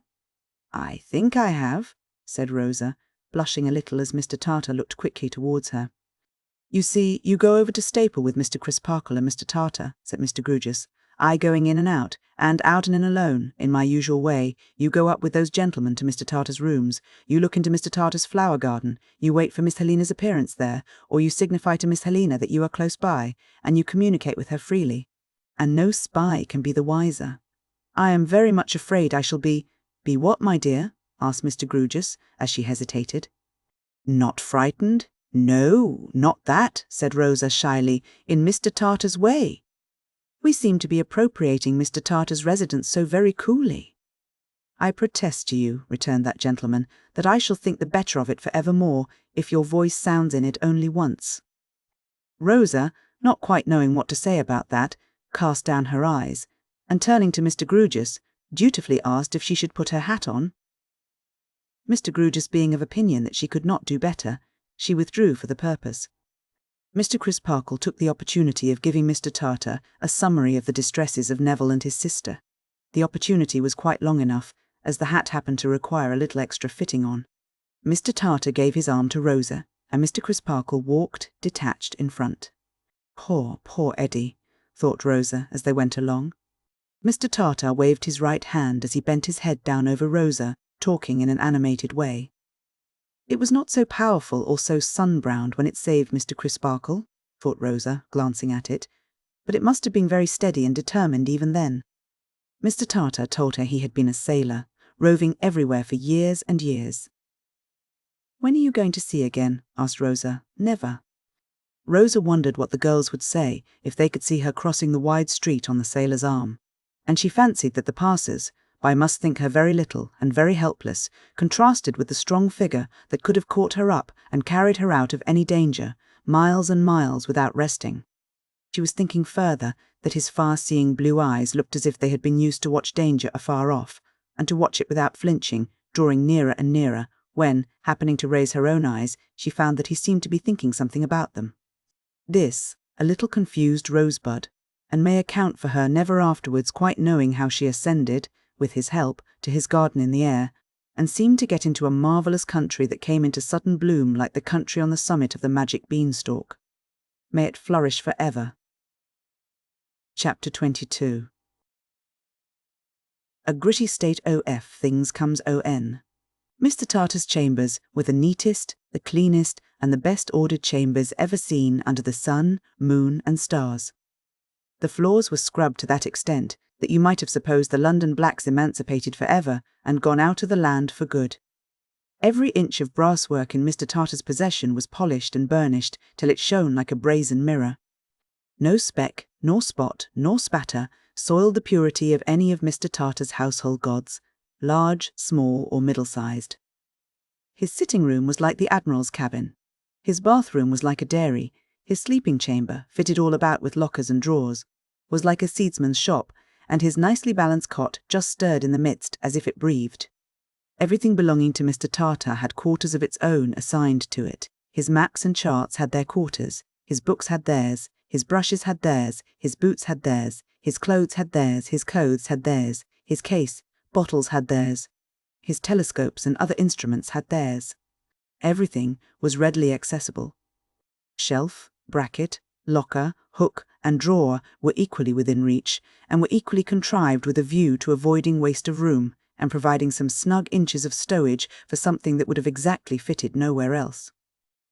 Speaker 1: "I think I have," said Rosa, blushing a little as Mr. Tartar looked quickly towards her. "You see, you go over to Staple with Mr. Crisparkle and Mr. Tartar," said Mr. Grewgious. "I going in and out and in alone, in my usual way. You go up with those gentlemen to Mr. Tartar's rooms. You look into Mr. Tartar's flower garden. You wait for Miss Helena's appearance there, or you signify to Miss Helena that you are close by, and you communicate with her freely. And no spy can be the wiser. I am very much afraid I shall be what, my dear?" asked Mr. Grewgious, as she hesitated. Not frightened? No, not that, said Rosa shyly, in Mr. Tartar's way. We seem to be appropriating Mr. Tartar's residence so very coolly. I protest to you, returned that gentleman, that I shall think the better of it for evermore, if your voice sounds in it only once. Rosa, not quite knowing what to say about that, cast down her eyes, and turning to Mr. Grewgious, dutifully asked if she should put her hat on. Mr. Grewgious being of opinion that she could not do better, she withdrew for the purpose. Mr. Crisparkle took the opportunity of giving Mr. Tartar a summary of the distresses of Neville and his sister. The opportunity was quite long enough, as the hat happened to require a little extra fitting on. Mr. Tartar gave his arm to Rosa, and Mr. Crisparkle walked, detached, in front. Poor Eddie, thought Rosa as they went along. Mr. Tartar waved his right hand as he bent his head down over Rosa, talking in an animated way. It was not so powerful or so sun-browned when it saved Mr. Crisparkle, thought Rosa, glancing at it, but it must have been very steady and determined even then. Mr. Tartar told her he had been a sailor, roving everywhere for years and years. When are you going to sea again? Asked Rosa. Never. Rosa wondered what the girls would say if they could see her crossing the wide street on the Sailor's Arm, and she fancied that the passers, by must think her very little and very helpless, contrasted with the strong figure that could have caught her up and carried her out of any danger, miles and miles without resting. She was thinking further that his far-seeing blue eyes looked as if they had been used to watch danger afar off, and to watch it without flinching, drawing nearer and nearer, when, happening to raise her own eyes, she found that he seemed to be thinking something about them. This, a little confused rosebud, and may account for her never afterwards quite knowing how she ascended, with his help, to his garden in the air, and seemed to get into a marvellous country that came into sudden bloom like the country on the summit of the magic beanstalk. May it flourish for ever. Chapter 22. A gritty state of things comes on. Mr. Tartar's chambers were the neatest, the cleanest, and the best-ordered chambers ever seen under the sun, moon, and stars. The floors were scrubbed to that extent that you might have supposed the London blacks emancipated for ever and gone out of the land for good. Every inch of brasswork in Mr. Tartar's possession was polished and burnished till it shone like a brazen mirror. No speck, nor spot, nor spatter soiled the purity of any of Mr. Tartar's household gods, large, small, or middle-sized. His sitting-room was like the Admiral's cabin. His bathroom was like a dairy. His sleeping chamber, fitted all about with lockers and drawers, was like a seedsman's shop, and his nicely balanced cot just stirred in the midst as if it breathed. Everything belonging to Mr. Tartar had quarters of its own assigned to it. His maps and charts had their quarters, his books had theirs, his brushes had theirs, his boots had theirs, his clothes had theirs, his clothes had theirs, his case, bottles had theirs, his telescopes and other instruments had theirs. Everything was readily accessible. Shelf, bracket, locker, hook, and drawer were equally within reach, and were equally contrived with a view to avoiding waste of room, and providing some snug inches of stowage for something that would have exactly fitted nowhere else.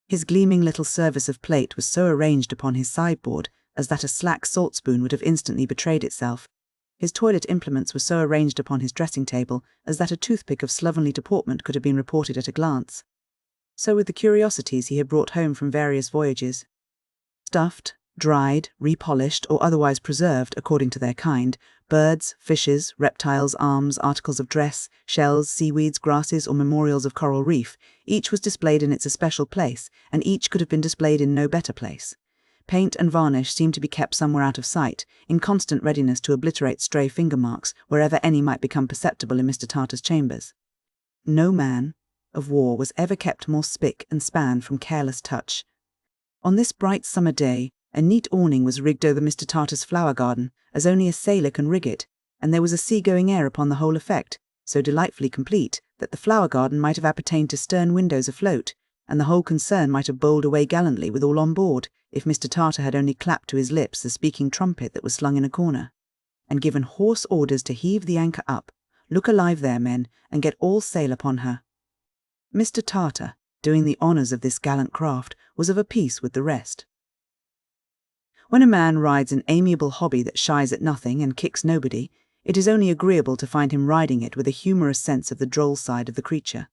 Speaker 1: His gleaming little service of plate was so arranged upon his sideboard as that a slack saltspoon would have instantly betrayed itself. His toilet implements were so arranged upon his dressing-table as that a toothpick of slovenly deportment could have been reported at a glance. So with the curiosities he had brought home from various voyages. Stuffed, dried, repolished, or otherwise preserved according to their kind, birds, fishes, reptiles, arms, articles of dress, shells, seaweeds, grasses, or memorials of coral reef, each was displayed in its especial place, and each could have been displayed in no better place. Paint and varnish seemed to be kept somewhere out of sight, in constant readiness to obliterate stray finger marks wherever any might become perceptible in Mr. Tartar's chambers. No man of war was ever kept more spick and span from careless touch. On this bright summer day, a neat awning was rigged over Mr. Tartar's flower garden, as only a sailor can rig it, and there was a sea-going air upon the whole effect, so delightfully complete that the flower garden might have appertained to stern windows afloat, and the whole concern might have bowled away gallantly with all on board, if Mr. Tartar had only clapped to his lips the speaking trumpet that was slung in a corner, and given hoarse orders to heave the anchor up. Look alive there, men, and get all sail upon her. Mr. Tartar, doing the honours of this gallant craft, was of a piece with the rest. When a man rides an amiable hobby that shies at nothing and kicks nobody, it is only agreeable to find him riding it with a humorous sense of the droll side of the creature.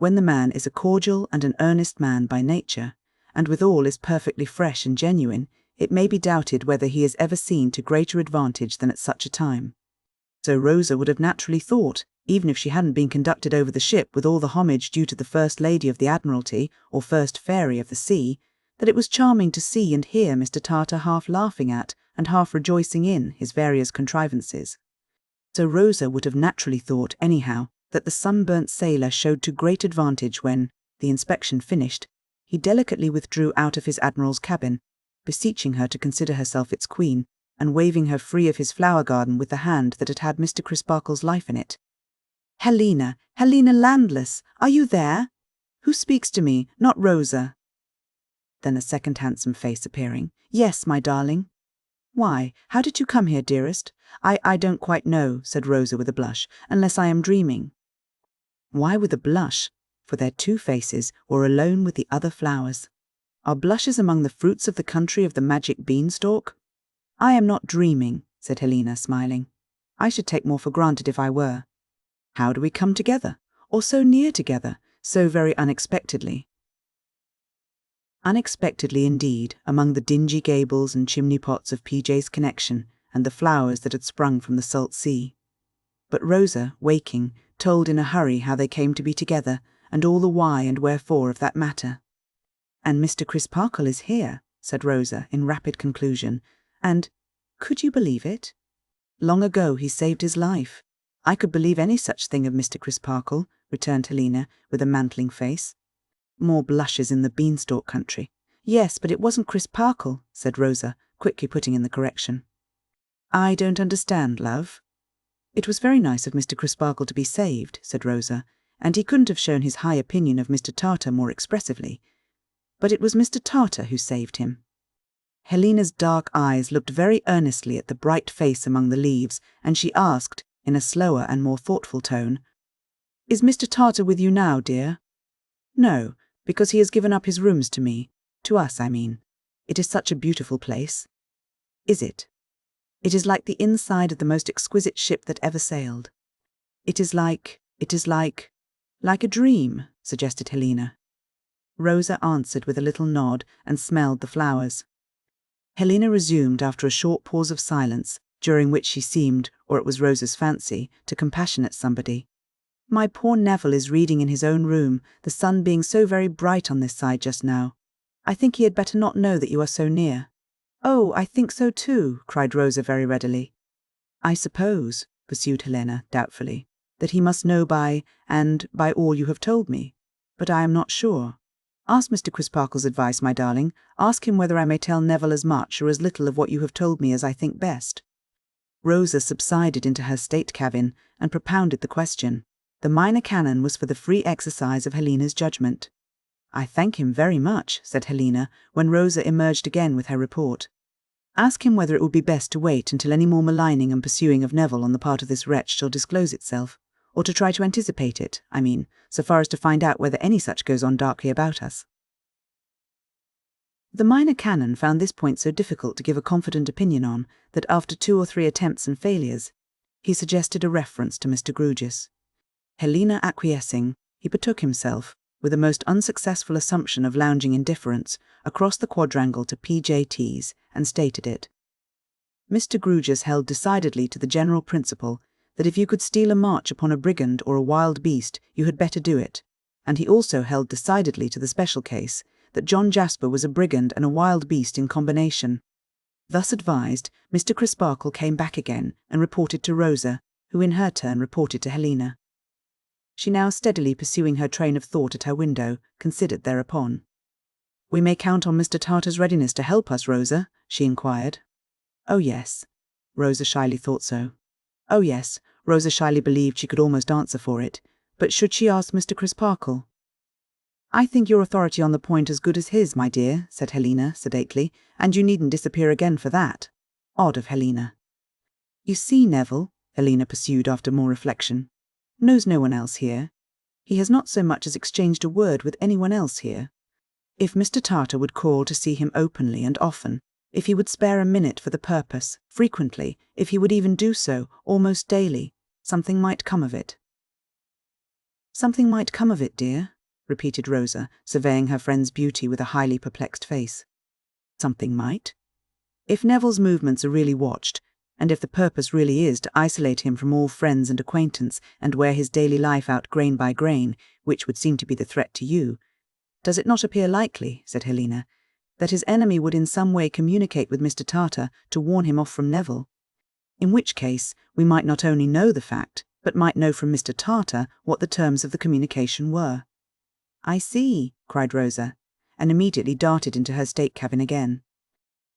Speaker 1: when the man is a cordial and an earnest man by nature, and withal is perfectly fresh and genuine, it may be doubted whether he is ever seen to greater advantage than at such a time. So Rosa would have naturally thought, even if she hadn't been conducted over the ship with all the homage due to the First Lady of the Admiralty or First Fairy of the Sea, that it was charming to see and hear Mr. Tartar half laughing at and half rejoicing in his various contrivances. So Rosa would have naturally thought, anyhow, that the sunburnt sailor showed to great advantage when, the inspection finished, he delicately withdrew out of his admiral's cabin, beseeching her to consider herself its queen, and waving her free of his flower garden with the hand that had had Mr. Crisparkle's life in it. "Helena, Helena Landless, are you there? Who speaks to me? Not Rosa." Then a second handsome face appearing. "Yes, my darling." "Why, how did you come here, dearest?" I don't quite know," said Rosa with a blush, "unless I am dreaming." Why with a blush? For their two faces were alone with the other flowers. Are blushes among the fruits of the country of the magic beanstalk? "I am not dreaming," said Helena, smiling. "I should take more for granted if I were. How do we come together? Or so near together, so very unexpectedly?" Unexpectedly indeed, among the dingy gables and chimney-pots of PJ's connection, and the flowers that had sprung from the salt sea. But Rosa, waking, told in a hurry how they came to be together, and all the why and wherefore of that matter. "And Mr. Crisparkle is here," said Rosa in rapid conclusion, "and, could you believe it? Long ago he saved his life. I could believe any such thing of Mr. Crisparkle," returned Helena, with a mantling face. More blushes in the beanstalk country. "Yes, but it wasn't Crisparkle," said Rosa, quickly putting in the correction. "I don't understand, love." "It was very nice of Mr. Crisparkle to be saved," said Rosa, "and he couldn't have shown his high opinion of Mr. Tartar more expressively. But it was Mr. Tartar who saved him." Helena's dark eyes looked very earnestly at the bright face among the leaves, and she asked, in a slower and more thoughtful tone, "Is Mr. Tartar with you now, dear?" "No, because he has given up his rooms to me. To us, I mean. It is such a beautiful place." "Is it?" "It is like the inside of the most exquisite ship that ever sailed." It is like a dream," suggested Helena. Rosa answered with a little nod and smelled the flowers. Helena resumed after a short pause of silence, during which she seemed, or it was Rosa's fancy, to compassionate somebody. "My poor Neville is reading in his own room, the sun being so very bright on this side just now. I think he had better not know that you are so near." "Oh, I think so too," cried Rosa very readily. "I suppose," pursued Helena doubtfully, "that he must know by all you have told me. But I am not sure. Ask Mr. Crisparkle's advice, my darling. Ask him whether I may tell Neville as much or as little of what you have told me as I think best." Rosa subsided into her state cabin and propounded the question. The Minor Canon was for the free exercise of Helena's judgment. "I thank him very much," said Helena, when Rosa emerged again with her report. "Ask him whether it would be best to wait until any more maligning and pursuing of Neville on the part of this wretch shall disclose itself, or to try to anticipate it, I mean, so far as to find out whether any such goes on darkly about us." The Minor Canon found this point so difficult to give a confident opinion on that after 2 or 3 attempts and failures, he suggested a reference to Mr. Grewgious. Helena acquiescing, he betook himself, with a most unsuccessful assumption of lounging indifference, across the quadrangle to PJT's and stated it. Mr. Grewgious held decidedly to the general principle that if you could steal a march upon a brigand or a wild beast, you had better do it, and he also held decidedly to the special case that John Jasper was a brigand and a wild beast in combination. Thus advised, Mr. Crisparkle came back again and reported to Rosa, who in her turn reported to Helena. She now steadily pursuing her train of thought at her window, considered thereupon. "We may count on Mr. Tartar's readiness to help us, Rosa?" she inquired. Oh yes, Rosa shyly thought so. Oh yes, Rosa shyly believed she could almost answer for it, but should she ask Mr. Crisparkle? "I think your authority on the point as good as his, my dear," said Helena sedately, "and you needn't disappear again for that." Odd of Helena. "You see, Neville," Helena pursued after more reflection, "knows no one else here. He has not so much as exchanged a word with anyone else here. If Mr. Tartar would call to see him openly and often, if he would spare a minute for the purpose, frequently, if he would even do so, almost daily, something might come of it." "Something might come of it, dear," repeated Rosa, surveying her friend's beauty with a highly perplexed face. Something might. If Neville's movements are really watched, and if the purpose really is to isolate him from all friends and acquaintance and wear his daily life out grain by grain, which would seem to be the threat to you, does it not appear likely, said Helena, that his enemy would in some way communicate with Mr. Tartar to warn him off from Neville? In which case, we might not only know the fact, but might know from Mr. Tartar what the terms of the communication were. I see, cried Rosa, and immediately darted into her state cabin again.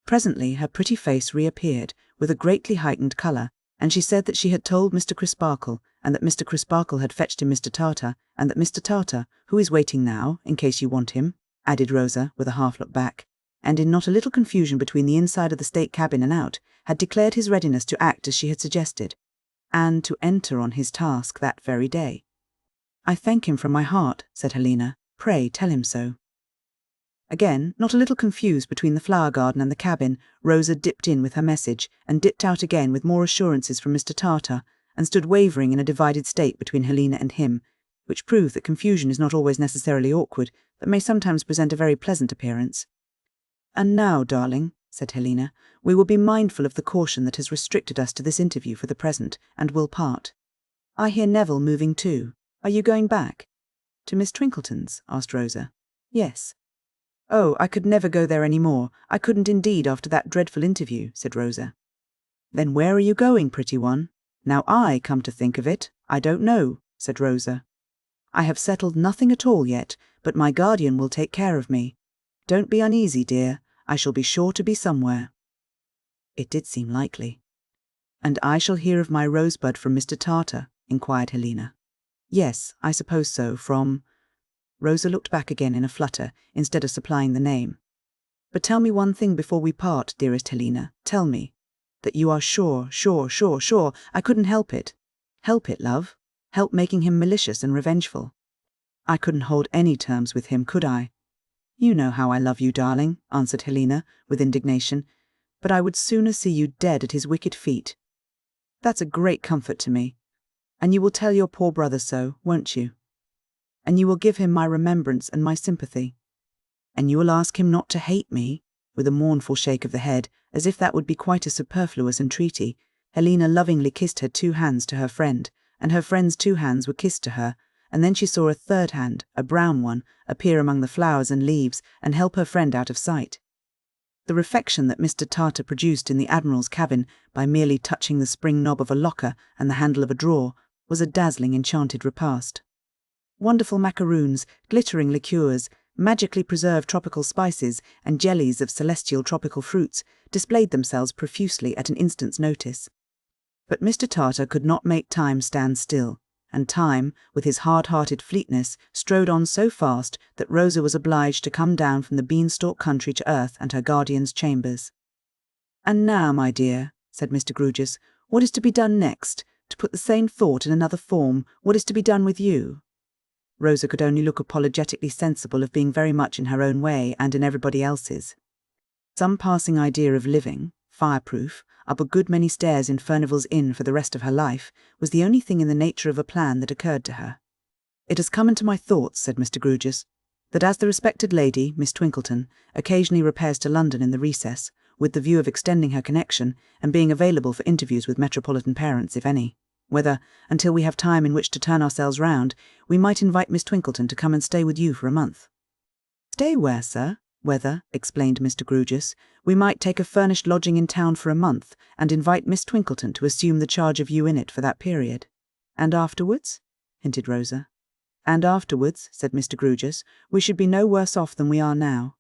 Speaker 1: Presently her pretty face reappeared, with a greatly heightened colour, and she said that she had told Mr. Crisparkle, and that Mr. Crisparkle had fetched him Mr. Tartar, and that Mr. Tartar, who is waiting now, in case you want him, added Rosa, with a half-look back, and in not a little confusion between the inside of the state cabin and out, had declared his readiness to act as she had suggested, and to enter on his task that very day. I thank him from my heart, said Helena. Pray tell him so. Again, not a little confused between the flower garden and the cabin, Rosa dipped in with her message, and dipped out again with more assurances from Mr. Tartar, and stood wavering in a divided state between Helena and him, which proved that confusion is not always necessarily awkward, but may sometimes present a very pleasant appearance. And now, darling, said Helena, we will be mindful of the caution that has restricted us to this interview for the present, and will part. I hear Neville moving too. Are you going back? To Miss Twinkleton's? Asked Rosa. Yes. Oh, I could never go there any more. I couldn't indeed after that dreadful interview, said Rosa. Then where are you going, pretty one? Now I come to think of it, I don't know, said Rosa. I have settled nothing at all yet, but my guardian will take care of me. Don't be uneasy, dear. I shall be sure to be somewhere. It did seem likely. And I shall hear of my rosebud from Mr. Tartar, inquired Helena. Yes, I suppose so, from... Rosa looked back again in a flutter, instead of supplying the name. But tell me one thing before we part, dearest Helena. Tell me. That you are sure I couldn't help it. Help it, love. Help making him malicious and revengeful. I couldn't hold any terms with him, could I? You know how I love you, darling, answered Helena, with indignation, but I would sooner see you dead at his wicked feet. That's a great comfort to me. And you will tell your poor brother so, won't you? And you will give him my remembrance and my sympathy. And you will ask him not to hate me, with a mournful shake of the head, as if that would be quite a superfluous entreaty. Helena lovingly kissed her 2 hands to her friend, and her friend's 2 hands were kissed to her, and then she saw a third hand, a brown one, appear among the flowers and leaves and help her friend out of sight. The reflection that Mr. Tartar produced in the Admiral's cabin by merely touching the spring knob of a locker and the handle of a drawer was a dazzling enchanted repast. Wonderful macaroons, glittering liqueurs, magically preserved tropical spices, and jellies of celestial tropical fruits displayed themselves profusely at an instant's notice. But Mr. Tartar could not make time stand still, and time, with his hard-hearted fleetness, strode on so fast that Rosa was obliged to come down from the beanstalk country to earth and her guardian's chambers. And now, my dear, said Mr. Grewgious, what is to be done next? To put the same thought in another form, what is to be done with you? Rosa could only look apologetically sensible of being very much in her own way and in everybody else's. Some passing idea of living, fireproof, up a good many stairs in Furnival's Inn for the rest of her life, was the only thing in the nature of a plan that occurred to her. It has come into my thoughts, said Mr. Grewgious, that as the respected lady, Miss Twinkleton, occasionally repairs to London in the recess, with the view of extending her connection and being available for interviews with metropolitan parents, if any, whether, until we have time in which to turn ourselves round, we might invite Miss Twinkleton to come and stay with you for a month. Stay where, sir? Whether, explained Mr. Grewgious, we might take a furnished lodging in town for a month, and invite Miss Twinkleton to assume the charge of you in it for that period. And afterwards? Hinted Rosa. And afterwards, said Mr. Grewgious, we should be no worse off than we are now.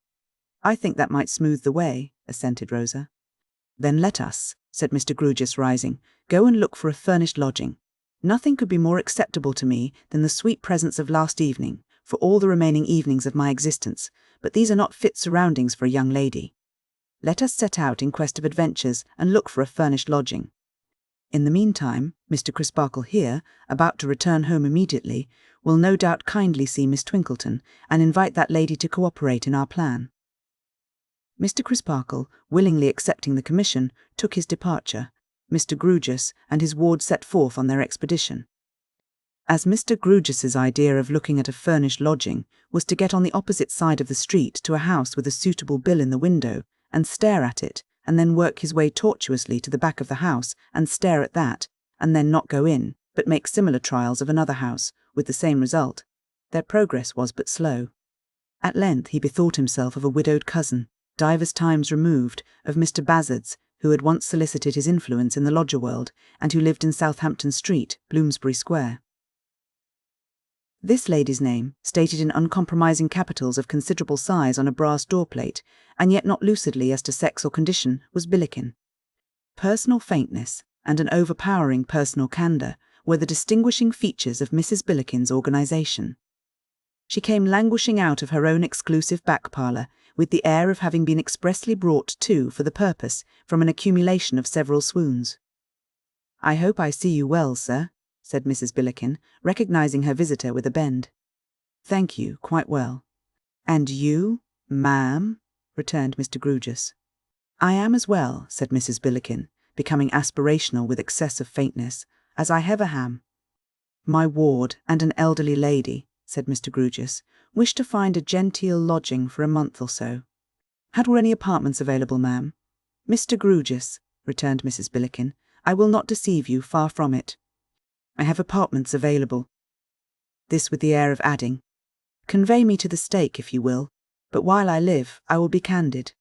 Speaker 1: I think that might smooth the way, assented Rosa. Then let us, said Mr. Grewgious, rising, go and look for a furnished lodging. Nothing could be more acceptable to me than the sweet presence of last evening, for all the remaining evenings of my existence, but these are not fit surroundings for a young lady. Let us set out in quest of adventures and look for a furnished lodging. In the meantime, Mr. Crisparkle here, about to return home immediately, will no doubt kindly see Miss Twinkleton and invite that lady to cooperate in our plan. Mr. Crisparkle, willingly accepting the commission, took his departure. Mr. Grewgious and his ward set forth on their expedition. as Mr. Grugus's idea of looking at a furnished lodging was to get on the opposite side of the street to a house with a suitable bill in the window and stare at it, and then work his way tortuously to the back of the house and stare at that, and then not go in, but make similar trials of another house, with the same result, their progress was but slow. At length he bethought himself of a widowed cousin, divers times removed, of Mr. Bazzard's, who had once solicited his influence in the lodger world, and who lived in Southampton Street, Bloomsbury Square. This lady's name, stated in uncompromising capitals of considerable size on a brass doorplate, and yet not lucidly as to sex or condition, was Billiken. Personal faintness and an overpowering personal candour were the distinguishing features of Mrs. Billiken's organisation. She came languishing out of her own exclusive back parlour, with the air of having been expressly brought to for the purpose from an accumulation of several swoons. "I hope I see you well, sir," said Mrs. Billiken, recognising her visitor with a bend. "Thank you, quite well." "And you, ma'am?" returned Mr. Grugus. "I am as well," said Mrs. Billiken, becoming aspirational with excess of faintness, "as I ever am." "My ward and an elderly lady," said Mr. Grugus, "wish to find a genteel lodging for a month or so. Had we any apartments available, ma'am?" "Mr. Grugus," returned Mrs. Billiken, "I will not deceive you, far from it. I have apartments available." This with the air of adding, "Convey me to the stake, if you will, but while I live, I will be candid."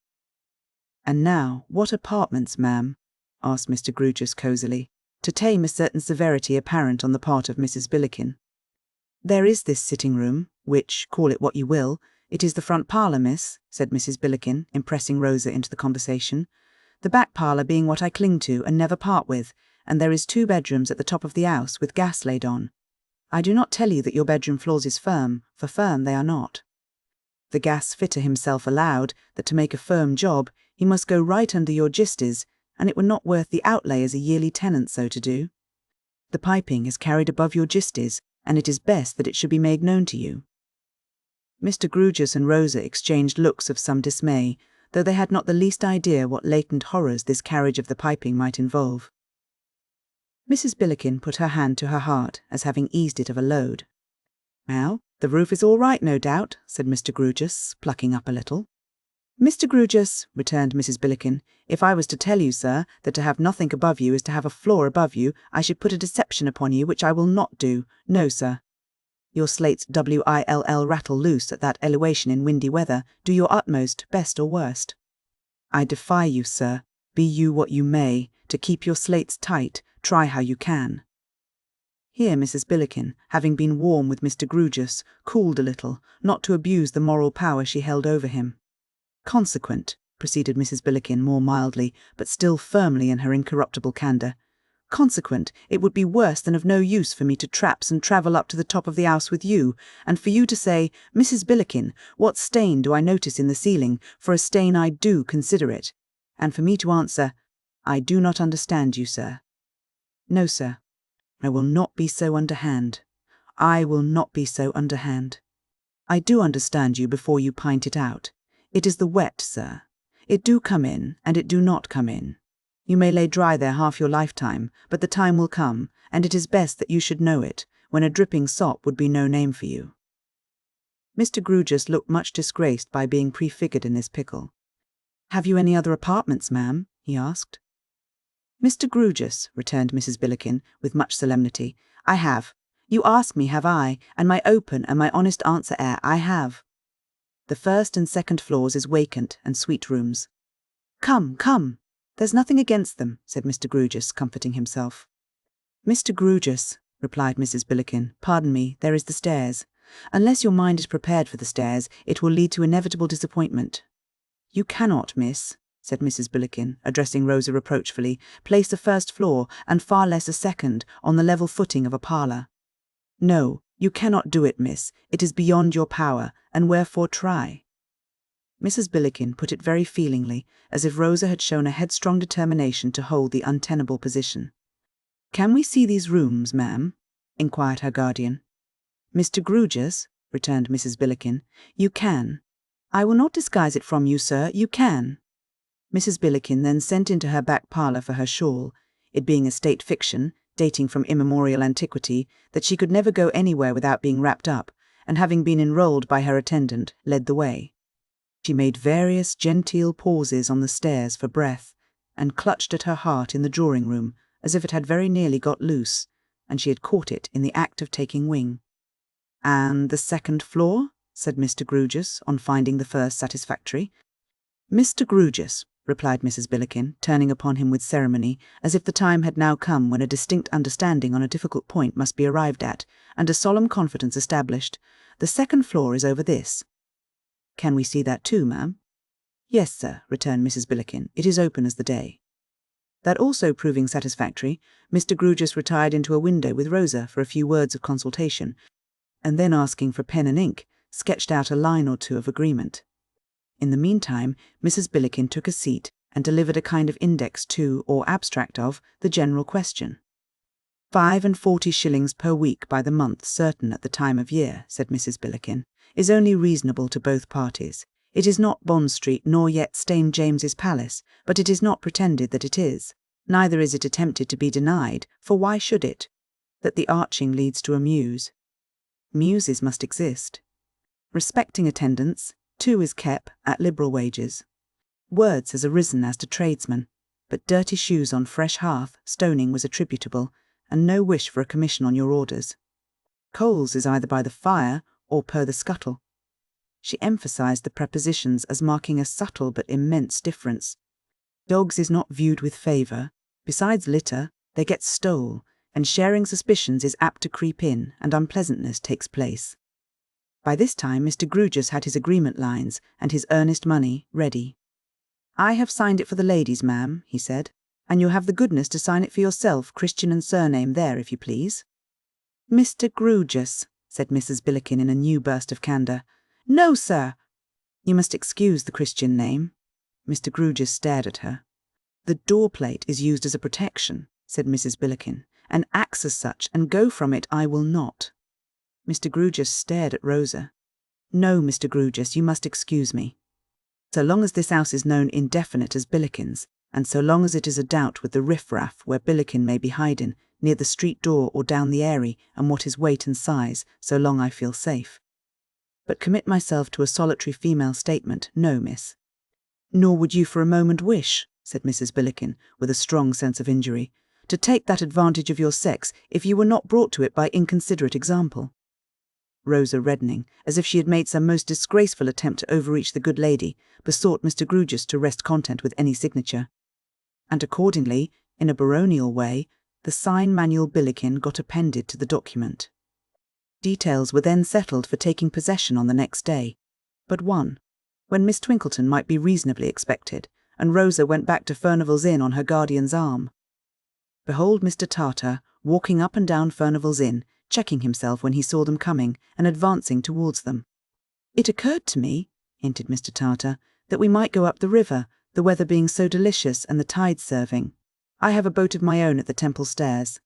Speaker 1: "And now, what apartments, ma'am?" asked Mr. Grugus cosily, to tame a certain severity apparent on the part of Mrs. Billiken. "There is this sitting-room, which, call it what you will, it is the front parlour, miss," said Mrs. Billiken, impressing Rosa into the conversation. "The back parlour being what I cling to and never part with, and there is 2 bedrooms at the top of the house with gas laid on. I do not tell you that your bedroom floors is firm, for firm they are not. The gas fitter himself allowed that to make a firm job, he must go right under your gistes, and it were not worth the outlay as a yearly tenant so to do. The piping is carried above your gistes, and it is best that it should be made known to you." Mr. Grugus and Rosa exchanged looks of some dismay, though they had not the least idea what latent horrors this carriage of the piping might involve. Mrs. Billiken put her hand to her heart, as having eased it of a load. "Well, the roof is all right, no doubt," said Mr. Grugus, plucking up a little. "Mr. Grugus," returned Mrs. Billiken, "if I was to tell you, sir, that to have nothing above you is to have a floor above you, I should put a deception upon you which I will not do. No, sir. Your slates WILL rattle loose at that elevation in windy weather. Do your utmost, best or worst. I defy you, sir, be you what you may, to keep your slates tight, try how you can." Here Mrs. Billiken, having been warm with Mr. Grugus, cooled a little, not to abuse the moral power she held over him. "Consequent," proceeded Mrs. Billiken more mildly, but still firmly in her incorruptible candour, "consequent, it would be worse than of no use for me to traps and travel up to the top of the house with you, and for you to say, 'Mrs. Billiken, what stain do I notice in the ceiling? For a stain I do consider it,' and for me to answer, 'I do not understand you, sir.' No, sir, I will not be so underhand. I will not be so underhand. I do understand you before you pint it out. It is the wet, sir. It do come in, and it do not come in. You may lay dry there half your lifetime, but the time will come, and it is best that you should know it, when a dripping sop would be no name for you." Mr. Grugus looked much disgraced by being prefigured in this pickle. "Have you any other apartments, ma'am?" he asked. "Mr. Grugus," returned Mrs. Billiken, with much solemnity, "I have. You ask me, have I, and my open and my honest answer I have. The first and second floors is vacant and sweet rooms." "Come, come, there's nothing against them," said Mr. Grugus, comforting himself. "Mr. Grugus," replied Mrs. Billiken, "pardon me, there is the stairs. Unless your mind is prepared for the stairs, it will lead to inevitable disappointment." "You cannot, miss," said Mrs. Billiken, addressing Rosa reproachfully, "place a first floor, and far less a second, on the level footing of a parlour. No, you cannot do it, miss. It is beyond your power, and wherefore try?" Mrs. Billiken put it very feelingly, as if Rosa had shown a headstrong determination to hold the untenable position. "Can we see these rooms, ma'am?" inquired her guardian. "Mr. Grugus," returned Mrs. Billiken, "you can. I will not disguise it from you, sir, you can." Mrs. Billiken then sent into her back parlour for her shawl. It being a state fiction, dating from immemorial antiquity, that she could never go anywhere without being wrapped up, and having been enrolled by her attendant, led the way. She made various genteel pauses on the stairs for breath, and clutched at her heart in the drawing-room as if it had very nearly got loose, and she had caught it in the act of taking wing. "And the second floor?" said Mr. Grewgious, on finding the first satisfactory. "Mr. Grewgious," replied Mrs. Billikin, turning upon him with ceremony, as if the time had now come when a distinct understanding on a difficult point must be arrived at, and a solemn confidence established, "the second floor is over this." "Can we see that too, ma'am?" "Yes, sir," returned Mrs. Billikin. "It is open as the day." That also proving satisfactory, Mr. Grewgious retired into a window with Rosa for a few words of consultation, and then asking for pen and ink, sketched out a line or two of agreement. In the meantime, Mrs. Billikin took a seat and delivered a kind of index to, or abstract of, the general question. 45 shillings per week by the month certain at the time of year, said Mrs. Billikin, is only reasonable to both parties. It is not Bond Street nor yet St. James's Palace, but it is not pretended that it is. Neither is it attempted to be denied, for why should it? That the arching leads to a muse. Muses must exist. Respecting attendance, 2 is kept at liberal wages. Words has arisen as to tradesmen, but dirty shoes on fresh hearth, stoning was attributable, and no wish for a commission on your orders. Coals is either by the fire or per the scuttle. She emphasized the prepositions as marking a subtle but immense difference. Dogs is not viewed with favour. Besides litter, they get stole, and sharing suspicions is apt to creep in, and unpleasantness takes place. By this time Mr. Grewgious had his agreement lines and his earnest money ready. "I have signed it for the ladies, ma'am," he said, "and you'll have the goodness to sign it for yourself, Christian and surname there, if you please." "Mr. Grewgious," said Mrs. Billikin in a new burst of candour. "No, sir." "You must excuse the Christian name." Mr. Grewgious stared at her. "The door-plate is used as a protection," said Mrs. Billikin, "and acts as such, and go from it I will not." Mr. Grewgious stared at Rosa. "No, Mr. Grewgious, you must excuse me. So long as this house is known indefinite as Billikin's, and so long as it is a doubt with the riff-raff where Billikin may be hiding, near the street door or down the airy, and what his weight and size, so long I feel safe. But commit myself to a solitary female statement, no, miss." "Nor would you for a moment wish," said Mrs. Billikin, with a strong sense of injury, "to take that advantage of your sex if you were not brought to it by inconsiderate example." Rosa, reddening, as if she had made some most disgraceful attempt to overreach the good lady, besought Mr. Grewgious to rest content with any signature. And accordingly, in a baronial way, the sign manual Billikin got appended to the document. Details were then settled for taking possession on the next day, but one, when Miss Twinkleton might be reasonably expected, and Rosa went back to Furnival's Inn on her guardian's arm. Behold Mr. Tartar walking up and down Furnival's Inn, checking himself when he saw them coming, and advancing towards them. "It occurred to me," hinted Mr. Tartar, "that we might go up the river, the weather being so delicious and the tide serving. I have a boat of my own at the Temple Stairs."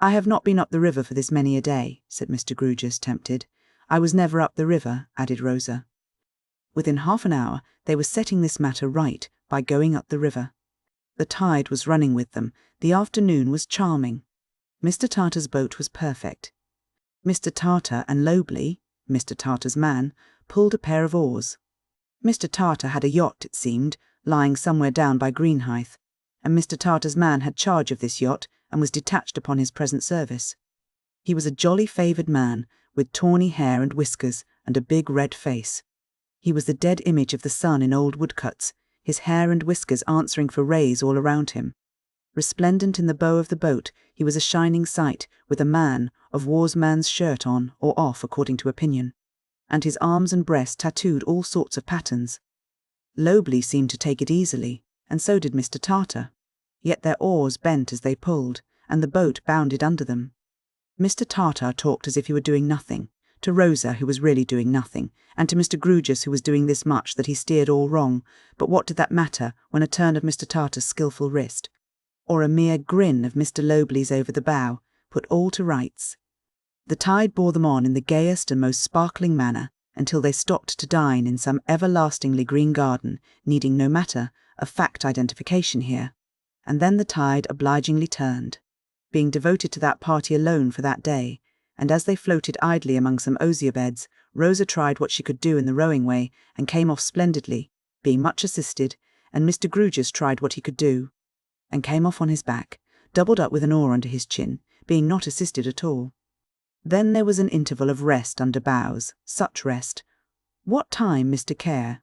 Speaker 1: "I have not been up the river for this many a day," said Mr. Grewgious, tempted. "I was never up the river," added Rosa. Within half an hour they were setting this matter right by going up the river. The tide was running with them. The afternoon was charming. Mr. Tartar's boat was perfect. Mr. Tartar and Lobley, Mr. Tartar's man, pulled a pair of oars. Mr. Tartar had a yacht, it seemed, lying somewhere down by Greenhithe, and Mr. Tartar's man had charge of this yacht and was detached upon his present service. He was a jolly favoured man, with tawny hair and whiskers, and a big red face. He was the dead image of the sun in old woodcuts, his hair and whiskers answering for rays all around him. Resplendent in the bow of the boat, he was a shining sight, with a man of war's man's shirt on, or off according to opinion, and his arms and breast tattooed all sorts of patterns. Lobley seemed to take it easily, and so did Mr. Tartar. Yet their oars bent as they pulled, and the boat bounded under them. Mr. Tartar talked as if he were doing nothing, to Rosa, who was really doing nothing, and to Mr. Grewgious, who was doing this much that he steered all wrong, but what did that matter when a turn of Mr. Tartar's skilful wrist, or a mere grin of Mr. Lobley's over the bow, put all to rights? The tide bore them on in the gayest and most sparkling manner, until they stopped to dine in some everlastingly green garden, needing no matter of fact identification here, and then the tide obligingly turned. being devoted to that party alone for that day, and as they floated idly among some osier beds, Rosa tried what she could do in the rowing way, and came off splendidly, being much assisted, and Mr. Grewgious tried what he could do, and came off on his back, doubled up with an oar under his chin, being not assisted at all. Then there was an interval of rest under bows, such rest. What time Mr. Care,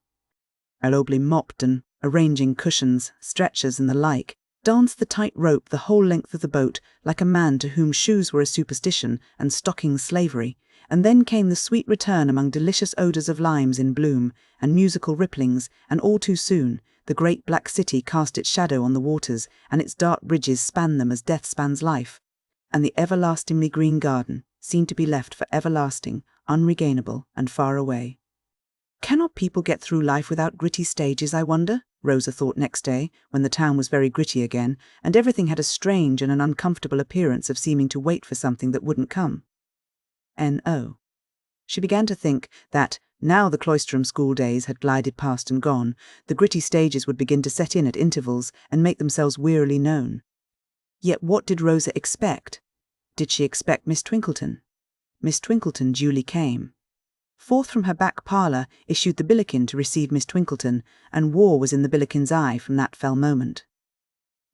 Speaker 1: allobly mopped and arranging cushions, stretchers, and the like, danced the tight rope the whole length of the boat like a man to whom shoes were a superstition and stockings slavery, and then came the sweet return among delicious odours of limes in bloom, and musical ripplings, and all too soon the great black city cast its shadow on the waters, and its dark bridges spanned them as death spans life, and the everlastingly green garden seemed to be left for everlasting, unregainable, and far away. Cannot people get through life without gritty stages, I wonder? Rosa thought next day, when the town was very gritty again, and everything had a strange and an uncomfortable appearance of seeming to wait for something that wouldn't come. N.O. She began to think that, now the Cloisterham school days had glided past and gone, the gritty stages would begin to set in at intervals and make themselves wearily known. Yet what did Rosa expect? Did she expect Miss Twinkleton? Miss Twinkleton duly came. Forth from her back parlour issued the Billiken to receive Miss Twinkleton, and war was in the Billiken's eye from that fell moment.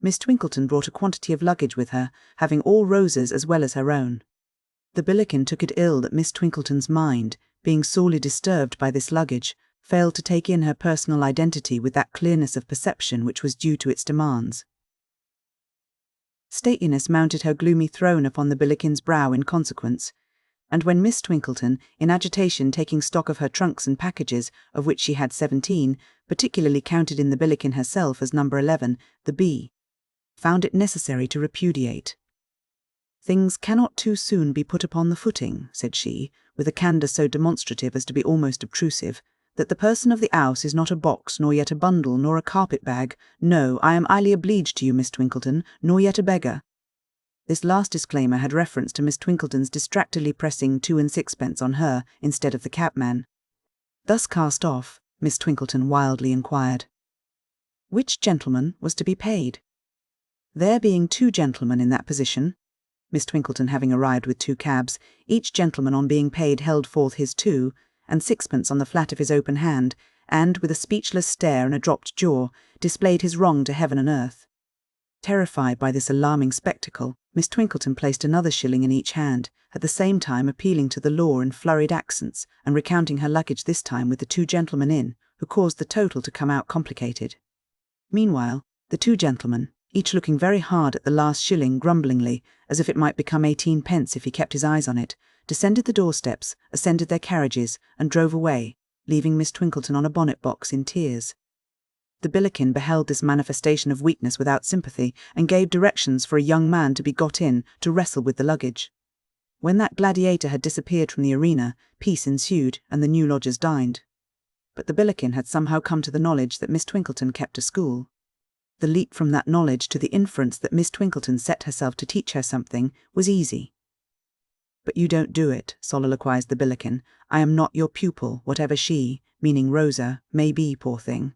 Speaker 1: Miss Twinkleton brought a quantity of luggage with her, having all Rosa's as well as her own. The Billiken took it ill that Miss Twinkleton's mind, being sorely disturbed by this luggage, failed to take in her personal identity with that clearness of perception which was due to its demands. Stateliness mounted her gloomy throne upon the Billiken's brow in consequence, and when Miss Twinkleton, in agitation taking stock of her trunks and packages, of which she had 17, particularly counted in the Billiken herself as number 11, the B, found it necessary to repudiate. "Things cannot too soon be put upon the footing," said she, with a candour so demonstrative as to be almost obtrusive, "that the person of the 'ouse is not a box, nor yet a bundle, nor a carpet-bag. No, I am highly obliged to you, Miss Twinkleton, nor yet a beggar." This last disclaimer had reference to Miss Twinkleton's distractedly pressing 2 and 6pence on her instead of the cabman. Thus cast off, Miss Twinkleton wildly inquired, which gentleman was to be paid? There being 2 gentlemen in that position, Miss Twinkleton having arrived with 2 cabs, each gentleman on being paid held forth his 2 and 6pence on the flat of his open hand, and, with a speechless stare and a dropped jaw, displayed his wrong to heaven and earth. Terrified by this alarming spectacle, Miss Twinkleton placed another shilling in each hand, at the same time appealing to the law in flurried accents, and recounting her luggage this time with the 2 gentlemen in, who caused the total to come out complicated. Meanwhile, the 2 gentlemen, each looking very hard at the last shilling grumblingly, as if it might become 18pence if he kept his eyes on it, descended the doorsteps, ascended their carriages, and drove away, leaving Miss Twinkleton on a bonnet-box in tears. The Billiken beheld this manifestation of weakness without sympathy, and gave directions for a young man to be got in to wrestle with the luggage. When that gladiator had disappeared from the arena, peace ensued, and the new lodgers dined. But the Billiken had somehow come to the knowledge that Miss Twinkleton kept a school. The leap from that knowledge to the inference that Miss Twinkleton set herself to teach her something was easy. "But you don't do it," soliloquized the Billiken. "I am not your pupil, whatever she," meaning Rosa, may be, poor thing.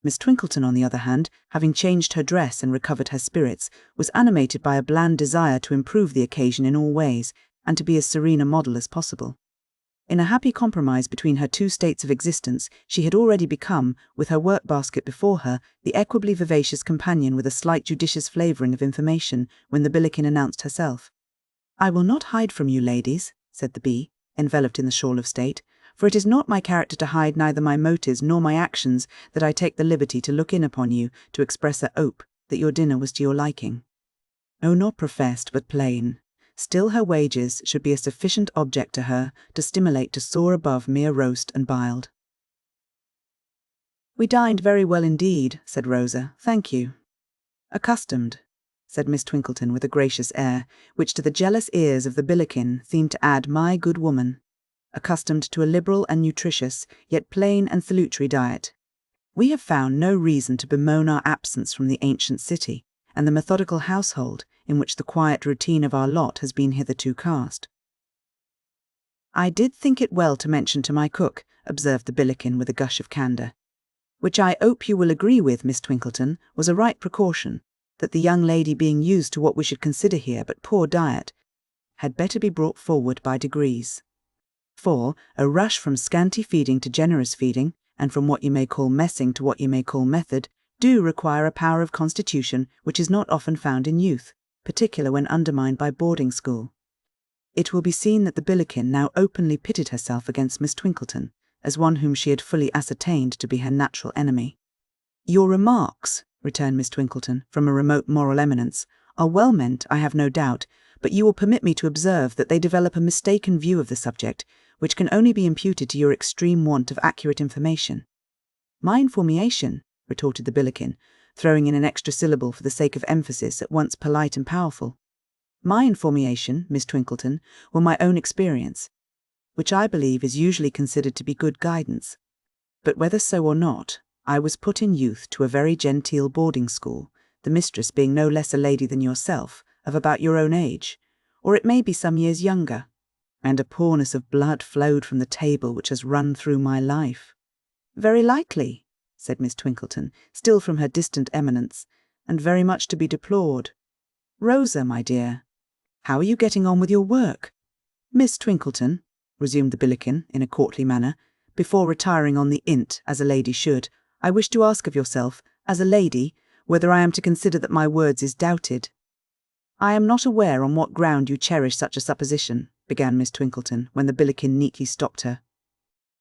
Speaker 1: Miss Twinkleton, on the other hand, having changed her dress and recovered her spirits, was animated by a bland desire to improve the occasion in all ways, and to be as serene a model as possible. In a happy compromise between her 2 states of existence, she had already become, with her work-basket before her, the equably vivacious companion with a slight judicious flavouring of information, when the Billiken announced herself. "I will not hide from you, ladies," said the B, enveloped in the shawl of state, "for it is not my character to hide neither my motives nor my actions, that I take the liberty to look in upon you, to express a hope that your dinner was to your liking. Oh, not professed, but plain. Still her wages should be a sufficient object to her to stimulate to soar above mere roast and biled." "We dined very well indeed," said Rosa, "thank you." "Accustomed," said Miss Twinkleton with a gracious air, which to the jealous ears of the Billiken seemed to add "my good woman," accustomed to a liberal and nutritious, yet plain and salutary diet. "We have found no reason to bemoan our absence from the ancient city, and the methodical household in which the quiet routine of our lot has been hitherto cast." "I did think it well to mention to my cook," observed the Billiken with a gush of candour, "which I hope you will agree with, Miss Twinkleton, was a right precaution, that the young lady being used to what we should consider here but poor diet, had better be brought forward by degrees. For a rush from scanty feeding to generous feeding, and from what you may call messing to what you may call method, do require a power of constitution which is not often found in youth, particularly when undermined by boarding school. It will be seen that the Billiken now openly pitted herself against Miss Twinkleton, as one whom she had fully ascertained to be her natural enemy. "Your remarks," returned Miss Twinkleton, from a remote moral eminence, "are well meant, I have no doubt, but you will permit me to observe that they develop a mistaken view of the subject, which can only be imputed to your extreme want of accurate information." "My information," retorted the Billiken, throwing in an extra syllable for the sake of emphasis at once polite and powerful. "My information, Miss Twinkleton, were my own experience, which I believe is usually considered to be good guidance. But whether so or not, I was put in youth to a very genteel boarding school, the mistress being no less a lady than yourself, of about your own age, or it may be some years younger, and a poorness of blood flowed from the table which has run through my life." "Very likely," said Miss Twinkleton, still from her distant eminence, "and very much to be deplored. Rosa, my dear, how are you getting on with your work?" "Miss Twinkleton," resumed the Billiken in a courtly manner, "before retiring on the int, as a lady should, I wish to ask of yourself, as a lady, whether I am to consider that my words is doubted." "I am not aware on what ground you cherish such a supposition," began Miss Twinkleton, when the Billiken neatly stopped her.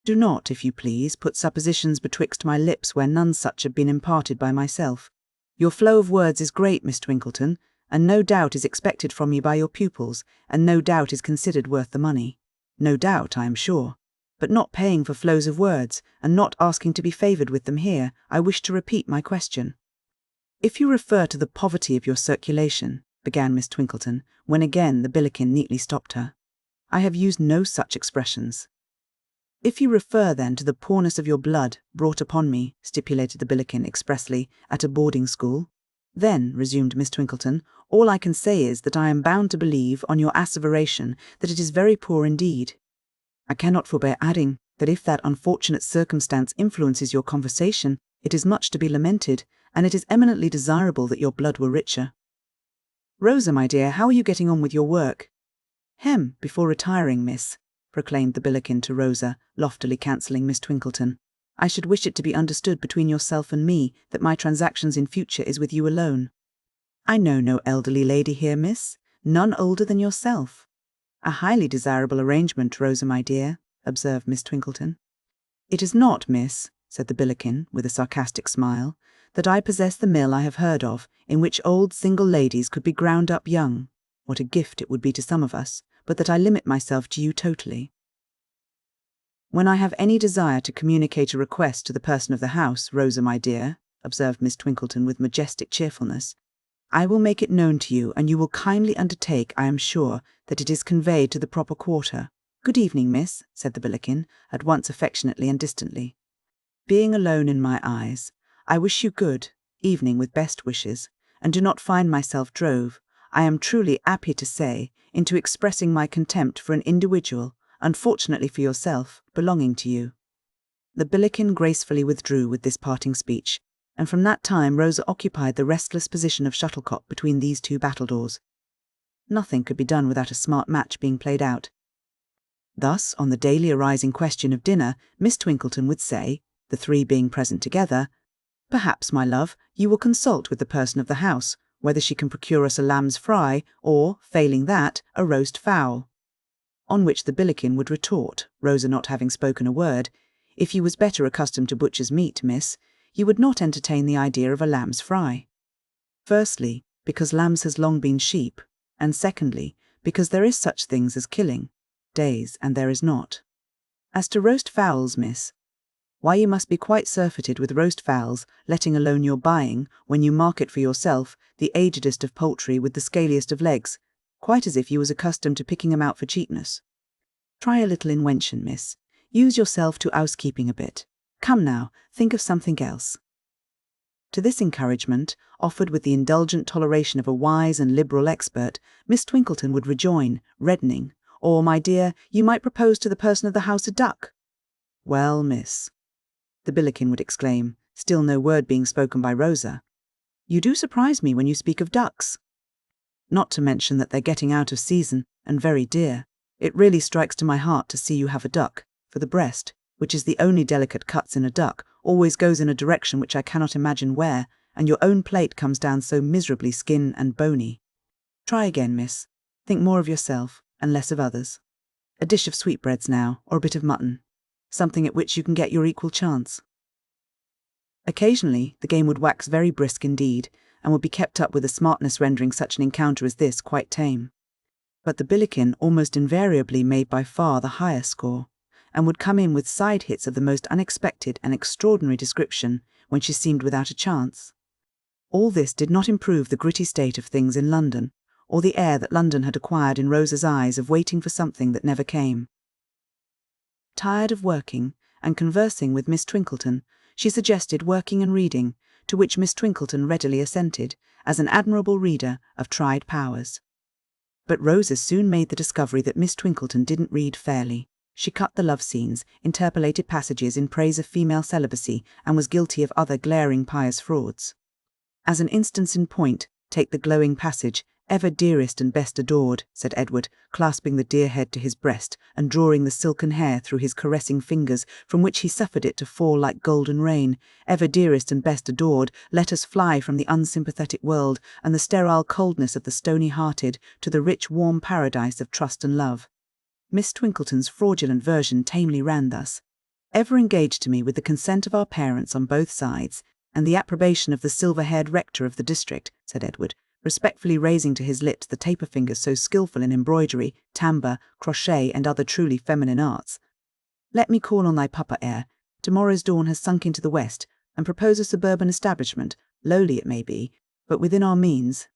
Speaker 1: "Do not, if you please, put suppositions betwixt my lips where none such have been imparted by myself. Your flow of words is great, Miss Twinkleton, and no doubt is expected from you by your pupils, and no doubt is considered worth the money. No doubt, I am sure. But not paying for flows of words, and not asking to be favoured with them here, I wish to repeat my question." "If you refer to the poverty of your circulation," began Miss Twinkleton, when again the Billiken neatly stopped her, "I have used no such expressions." "If you refer, then, to the poorness of your blood, brought upon me," stipulated the Billiken expressly, "at a boarding school, then," resumed Miss Twinkleton, "all I can say is that I am bound to believe, on your asseveration, that it is very poor indeed. I cannot forbear adding that if that unfortunate circumstance influences your conversation, it is much to be lamented, and it is eminently desirable that your blood were richer. Rosa, my dear, how are you getting on with your work?" "Before retiring, miss," proclaimed the Billiken to Rosa, loftily cancelling Miss Twinkleton, "I should wish it to be understood between yourself and me that my transactions in future is with you alone. I know no elderly lady here, miss, none older than yourself." "A highly desirable arrangement, Rosa, my dear," observed Miss Twinkleton. "It is not, miss," said the Billiken, with a sarcastic smile, "that I possess the mill I have heard of, in which old single ladies could be ground up young. What a gift it would be to some of us, but that I limit myself to you totally." "When I have any desire to communicate a request to the person of the house, Rosa, my dear," observed Miss Twinkleton with majestic cheerfulness, "I will make it known to you, and you will kindly undertake, I am sure, that it is conveyed to the proper quarter." "Good evening, miss," said the Billiken, at once affectionately and distantly. "Being alone in my eyes, I wish you good evening with best wishes, and do not find myself drove, I am truly happy to say, into expressing my contempt for an individual, unfortunately for yourself, belonging to you." The Billiken gracefully withdrew with this parting speech, and from that time Rosa occupied the restless position of shuttlecock between these two battledores. Nothing could be done without a smart match being played out. Thus, on the daily arising question of dinner, Miss Twinkleton would say, the three being present together, "Perhaps, my love, you will consult with the person of the house, whether she can procure us a lamb's fry, or, failing that, a roast fowl." On which the Billiken would retort, Rosa not having spoken a word, "If you was better accustomed to butcher's meat, miss, you would not entertain the idea of a lamb's fry. Firstly, because lambs has long been sheep, and secondly, because there is such things as killing days, and there is not. As to roast fowls, miss, why you must be quite surfeited with roast fowls, letting alone your buying, when you market for yourself, the agedest of poultry with the scaliest of legs, quite as if you was accustomed to picking 'em out for cheapness. Try a little inwention, miss. Use yourself to housekeeping a bit. Come now, think of something else." To this encouragement, offered with the indulgent toleration of a wise and liberal expert, Miss Twinkleton would rejoin, reddening, "Or, my dear, you might propose to the person of the house a duck." "Well, miss," the Billiken would exclaim, still no word being spoken by Rosa, You do surprise me when you speak of ducks. Not to mention that they're getting out of season and very dear. It really strikes to my heart to see you have a duck, for the breast, which is the only delicate cuts in a duck, always goes in a direction which I cannot imagine where, and your own plate comes down so miserably skin and bony. Try again, miss. Think more of yourself, and less of others. A dish of sweetbreads now, or a bit of mutton. Something at which you can get your equal chance. Occasionally, the game would wax very brisk indeed, and would be kept up with a smartness rendering such an encounter as this quite tame. But the Billiken almost invariably made by far the higher score, and would come in with side hits of the most unexpected and extraordinary description when she seemed without a chance. All this did not improve the gritty state of things in London, or the air that London had acquired in Rosa's eyes of waiting for something that never came. Tired of working, and conversing with Miss Twinkleton, she suggested working and reading, to which Miss Twinkleton readily assented, as an admirable reader of tried powers. But Rosa soon made the discovery that Miss Twinkleton didn't read fairly. She cut the love scenes, interpolated passages in praise of female celibacy, and was guilty of other glaring pious frauds. As an instance in point, take the glowing passage, "Ever dearest and best adored," said Edward, clasping the dear head to his breast, and drawing the silken hair through his caressing fingers, from which he suffered it to fall like golden rain. "Ever dearest and best adored, let us fly from the unsympathetic world, and the sterile coldness of the stony-hearted, to the rich warm paradise of trust and love." Miss Twinkleton's fraudulent version tamely ran thus: "Ever engaged to me with the consent of our parents on both sides, and the approbation of the silver-haired rector of the district," said Edward, respectfully raising to his lips the taper fingers so skilful in embroidery, tambour, crochet, and other truly feminine arts. "Let me call on thy papa ere tomorrow's dawn has sunk into the west, and propose a suburban establishment, lowly it may be, but within our means,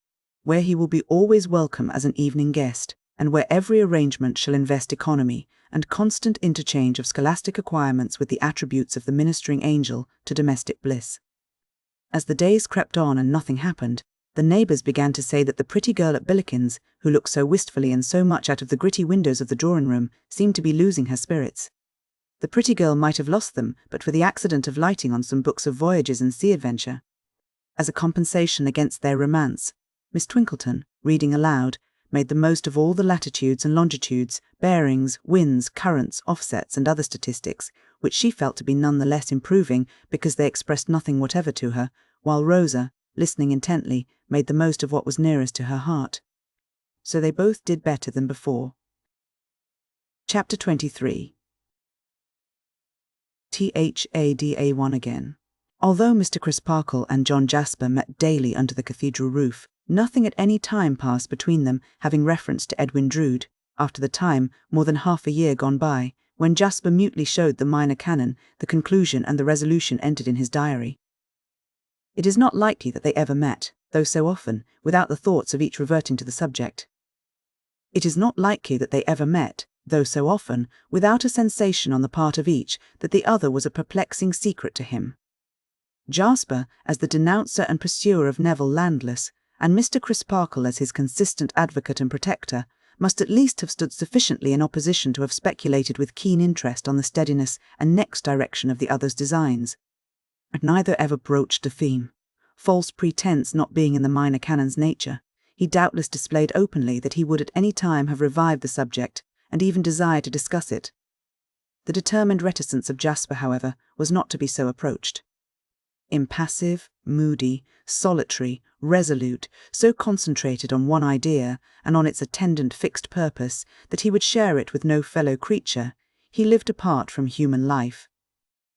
Speaker 1: where he will be always welcome as an evening guest, and where every arrangement shall invest economy, and constant interchange of scholastic acquirements with the attributes of the ministering angel to domestic bliss." As the days crept on and nothing happened, the neighbours began to say that the pretty girl at Billiken's, who looked so wistfully and so much out of the gritty windows of the drawing-room, seemed to be losing her spirits. The pretty girl might have lost them but for the accident of lighting on some books of voyages and sea-adventure. As a compensation against their romance, Miss Twinkleton, reading aloud, made the most of all the latitudes and longitudes, bearings, winds, currents, offsets, and other statistics, which she felt to be none the less improving because they expressed nothing whatever to her, while Rosa, listening intently, made the most of what was nearest to her heart. So they both did better than before. Chapter 23. THADA1 again. Although Mr. Crisparkle and John Jasper met daily under the cathedral roof, nothing at any time passed between them having reference to Edwin Drood, after the time, more than half a year gone by, when Jasper mutely showed the minor canon the conclusion and the resolution entered in his diary. It is not likely that they ever met, though so often, without the thoughts of each reverting to the subject. It is not likely that they ever met, though so often, without a sensation on the part of each that the other was a perplexing secret to him. Jasper as the denouncer and pursuer of Neville Landless, and Mr. Crisparkle as his consistent advocate and protector, must at least have stood sufficiently in opposition to have speculated with keen interest on the steadiness and next direction of the other's designs. But neither ever broached a theme. False pretense not being in the minor canon's nature, he doubtless displayed openly that he would at any time have revived the subject, and even desired to discuss it. The determined reticence of Jasper, however, was not to be so approached. Impassive, moody, solitary, resolute, so concentrated on one idea, and on its attendant fixed purpose, that he would share it with no fellow creature, he lived apart from human life,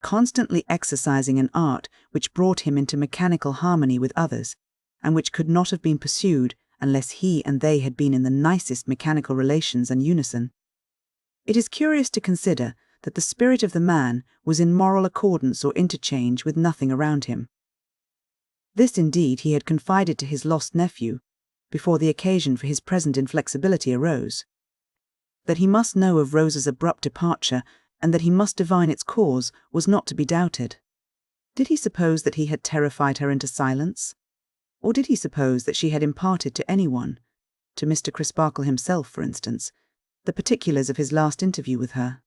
Speaker 1: constantly exercising an art which brought him into mechanical harmony with others, and which could not have been pursued unless he and they had been in the nicest mechanical relations and unison. It is curious to consider that the spirit of the man was in moral accordance or interchange with nothing around him. This indeed he had confided to his lost nephew, before the occasion for his present inflexibility arose. That he must know of Rosa's abrupt departure, and that he must divine its cause, was not to be doubted. Did he suppose that he had terrified her into silence? Or did he suppose that she had imparted to anyone, to Mr. Crisparkle himself, for instance, the particulars of his last interview with her?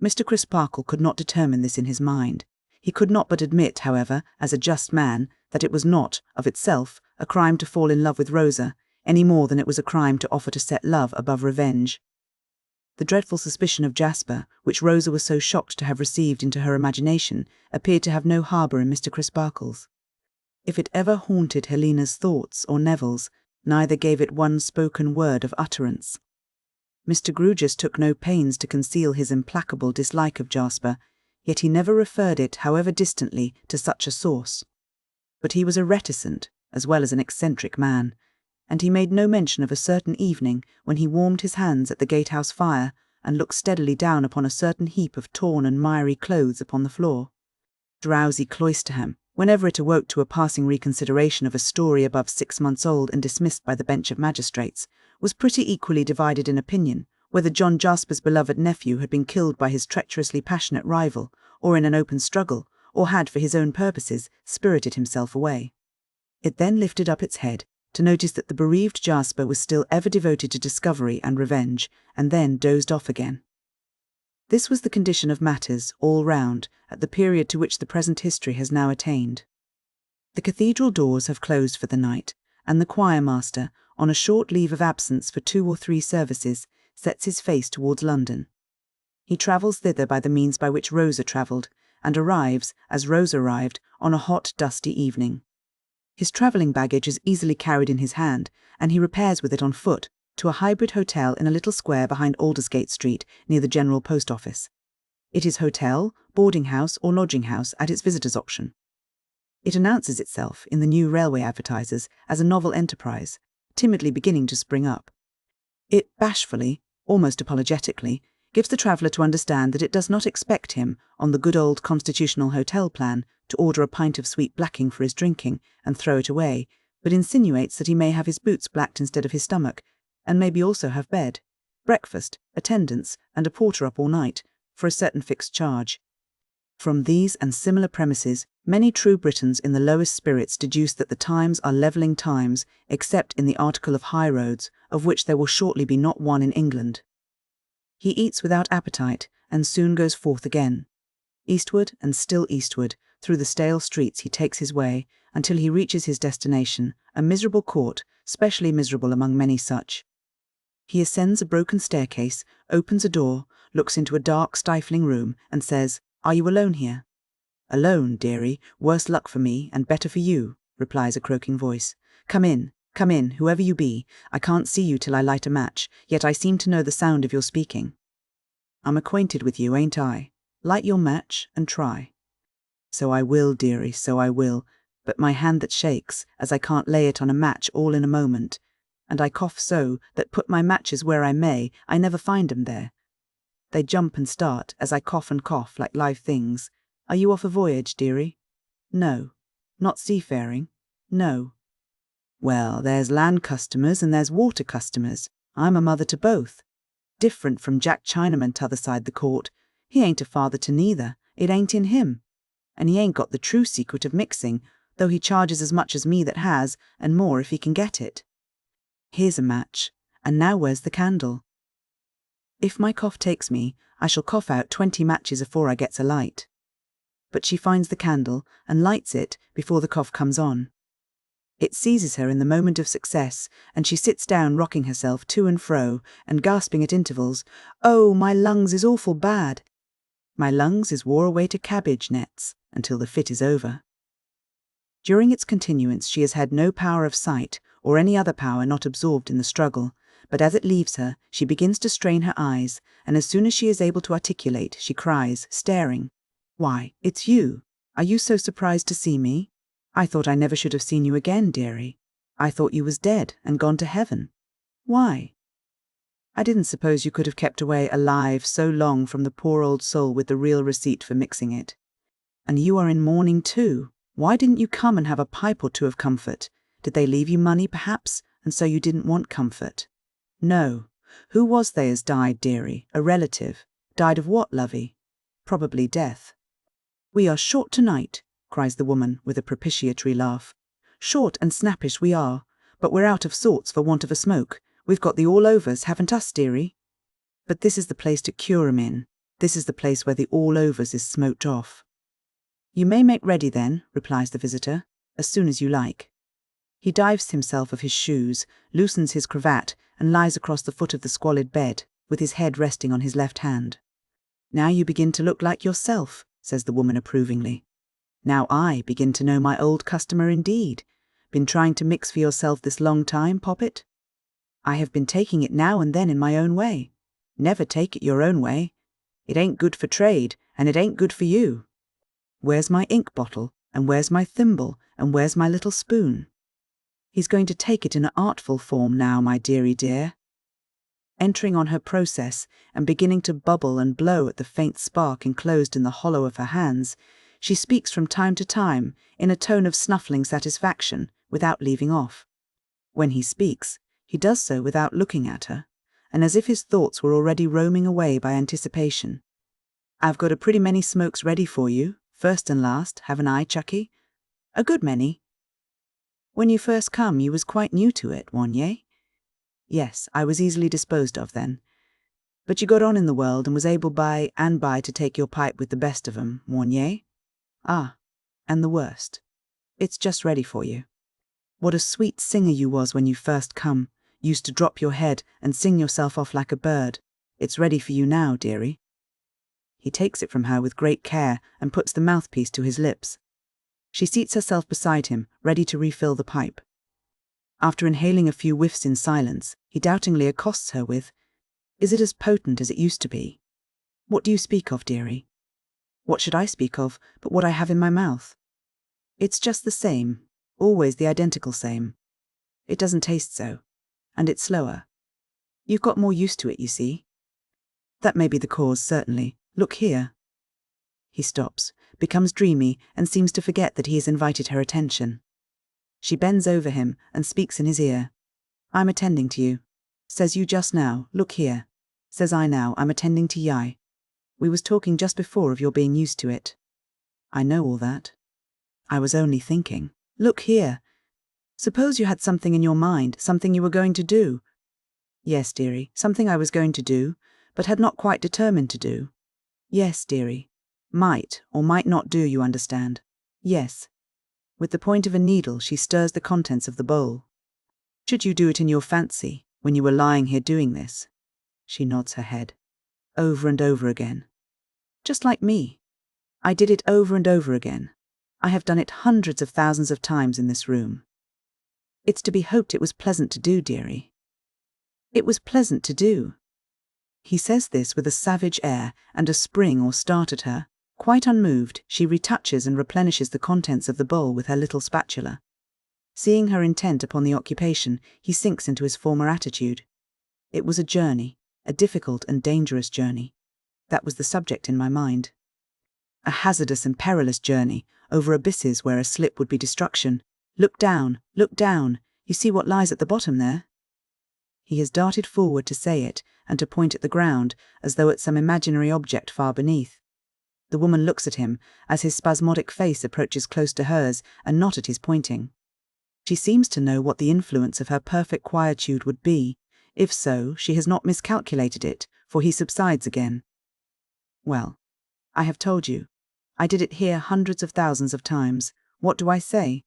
Speaker 1: Mr. Crisparkle could not determine this in his mind. He could not but admit, however, as a just man, that it was not, of itself, a crime to fall in love with Rosa, any more than it was a crime to offer to set love above revenge. The dreadful suspicion of Jasper, which Rosa was so shocked to have received into her imagination, appeared to have no harbour in Mr. Crisparkle's. If it ever haunted Helena's thoughts or Neville's, neither gave it one spoken word of utterance. Mr. Grewgious took no pains to conceal his implacable dislike of Jasper, yet he never referred it, however distantly, to such a source. But he was a reticent, as well as an eccentric man, and he made no mention of a certain evening when he warmed his hands at the gatehouse fire and looked steadily down upon a certain heap of torn and miry clothes upon the floor. Drowsy Cloisterham, whenever it awoke to a passing reconsideration of a story above 6 months old and dismissed by the bench of magistrates, was pretty equally divided in opinion whether John Jasper's beloved nephew had been killed by his treacherously passionate rival, or in an open struggle, or had, for his own purposes, spirited himself away. It then lifted up its head to notice that the bereaved Jasper was still ever devoted to discovery and revenge, and then dozed off again. This was the condition of matters, all round, at the period to which the present history has now attained. The cathedral doors have closed for the night, and the choir-master, on a short leave of absence for 2 or 3 services, sets his face towards London. He travels thither by the means by which Rosa travelled, and arrives, as Rosa arrived, on a hot, dusty evening. His travelling baggage is easily carried in his hand, and he repairs with it on foot to a hybrid hotel in a little square behind Aldersgate Street, near the General Post Office. It is hotel, boarding-house, or lodging-house at its visitor's option. It announces itself, in the new railway advertisers, as a novel enterprise, timidly beginning to spring up. It bashfully, almost apologetically, gives the traveller to understand that it does not expect him, on the good old constitutional hotel plan, to order a pint of sweet blacking for his drinking and throw it away, but insinuates that he may have his boots blacked instead of his stomach, and maybe also have bed, breakfast, attendance, and a porter up all night, for a certain fixed charge. From these and similar premises, many true Britons in the lowest spirits deduce that the times are levelling times, except in the article of high roads, of which there will shortly be not one in England. He eats without appetite, and soon goes forth again. Eastward and still eastward, through the stale streets he takes his way, until he reaches his destination, a miserable court, specially miserable among many such. He ascends a broken staircase, opens a door, looks into a dark, stifling room, and says, "Are you alone here?" "Alone, dearie, worse luck for me, and better for you," replies a croaking voice. Come in, whoever you be. I can't see you till I light a match, yet I seem to know the sound of your speaking." "I'm acquainted with you, ain't I? Light your match, and try." "So I will, dearie, so I will, but my hand that shakes, as I can't lay it on a match all in a moment, and I cough so, that put my matches where I may, I never find 'em there. They jump and start, as I cough and cough, like live things. Are you off a voyage, dearie?" "No." "Not seafaring?" "No." "Well, there's land customers and there's water customers. I'm a mother to both. Different from Jack Chinaman t'other side the court. He ain't a father to neither, it ain't in him. And he ain't got the true secret of mixing, though he charges as much as me that has, and more if he can get it. Here's a match, and now where's the candle? If my cough takes me, I shall cough out 20 matches afore I gets a light." But she finds the candle, and lights it before the cough comes on. It seizes her in the moment of success, and she sits down rocking herself to and fro, and gasping at intervals, "Oh, my lungs is awful bad." "My lungs is wore away to cabbage nets, until the fit is over." During its continuance she has had no power of sight, or any other power not absorbed in the struggle, but as it leaves her, she begins to strain her eyes, and as soon as she is able to articulate, she cries, staring, "Why, it's you! Are you so surprised to see me? I thought I never should have seen you again, dearie. I thought you was dead and gone to heaven. Why? I didn't suppose you could have kept away alive so long from the poor old soul with the real receipt for mixing it. And you are in mourning too. Why didn't you come and have a pipe or two of comfort? Did they leave you money, perhaps, and so you didn't want comfort? No. Who was they as died, dearie? A relative. Died of what, lovey? Probably death." "We are short tonight," cries the woman with a propitiatory laugh. "Short and snappish we are, but we're out of sorts for want of a smoke. We've got the all-overs, haven't us, dearie? But this is the place to cure 'em in. This is the place where the all-overs is smoked off." "You may make ready then," replies the visitor. As soon as you like. He dives himself of his shoes, loosens his cravat, and lies across the foot of the squalid bed, with his head resting on his left hand. Now you begin to look like yourself, says the woman approvingly. Now I begin to know my old customer indeed. Been trying to mix for yourself this long time, Poppet? I have been taking it now and then in my own way. Never take it your own way. It ain't good for trade, and it ain't good for you. Where's my ink bottle, and where's my thimble, and where's my little spoon? He's going to take it in an artful form now, my dearie dear. Entering on her process, and beginning to bubble and blow at the faint spark enclosed in the hollow of her hands, she speaks from time to time, in a tone of snuffling satisfaction, without leaving off. When he speaks, he does so without looking at her, and as if his thoughts were already roaming away by anticipation. I've got a pretty many smokes ready for you, first and last, haven't I, Chucky? A good many. When you first come, you was quite new to it, warn't ye? Yes, I was easily disposed of then. But you got on in the world and was able by and by to take your pipe with the best of 'em, warn't ye? Ah, and the worst. It's just ready for you. What a sweet singer you was when you first come, used to drop your head and sing yourself off like a bird. It's ready for you now, dearie. He takes it from her with great care and puts the mouthpiece to his lips. She seats herself beside him, ready to refill the pipe. After inhaling a few whiffs in silence, he doubtingly accosts her with, "Is it as potent as it used to be? What do you speak of, dearie?" "What should I speak of but what I have in my mouth? It's just the same, always the identical same. It doesn't taste so, and it's slower. You've got more used to it, you see. That may be the cause, certainly. Look here." He stops, becomes dreamy, and seems to forget that he has invited her attention. She bends over him and speaks in his ear. "I'm attending to you. Says you just now, look here. Says I now, I'm attending to ye. We was talking just before of your being used to it. I know all that. I was only thinking, look here. Suppose you had something in your mind, something you were going to do." "Yes, dearie, something I was going to do, but had not quite determined to do." "Yes, dearie. Might or might not do, you understand. Yes." With the point of a needle, she stirs the contents of the bowl. "Should you do it in your fancy, when you were lying here doing this?" She nods her head. "Over and over again. Just like me. I did it over and over again. I have done it hundreds of thousands of times in this room. It's to be hoped it was pleasant to do, dearie. It was pleasant to do." He says this with a savage air and a spring or start at her. Quite unmoved, she retouches and replenishes the contents of the bowl with her little spatula. Seeing her intent upon the occupation, he sinks into his former attitude. It was a journey, a difficult and dangerous journey. That was the subject in my mind. A hazardous and perilous journey, over abysses where a slip would be destruction. Look down, you see what lies at the bottom there? He has darted forward to say it, and to point at the ground, as though at some imaginary object far beneath. The woman looks at him, as his spasmodic face approaches close to hers, and not at his pointing. She seems to know what the influence of her perfect quietude would be. If so, she has not miscalculated it, for he subsides again. "Well, I have told you. I did it here hundreds of thousands of times. What do I say?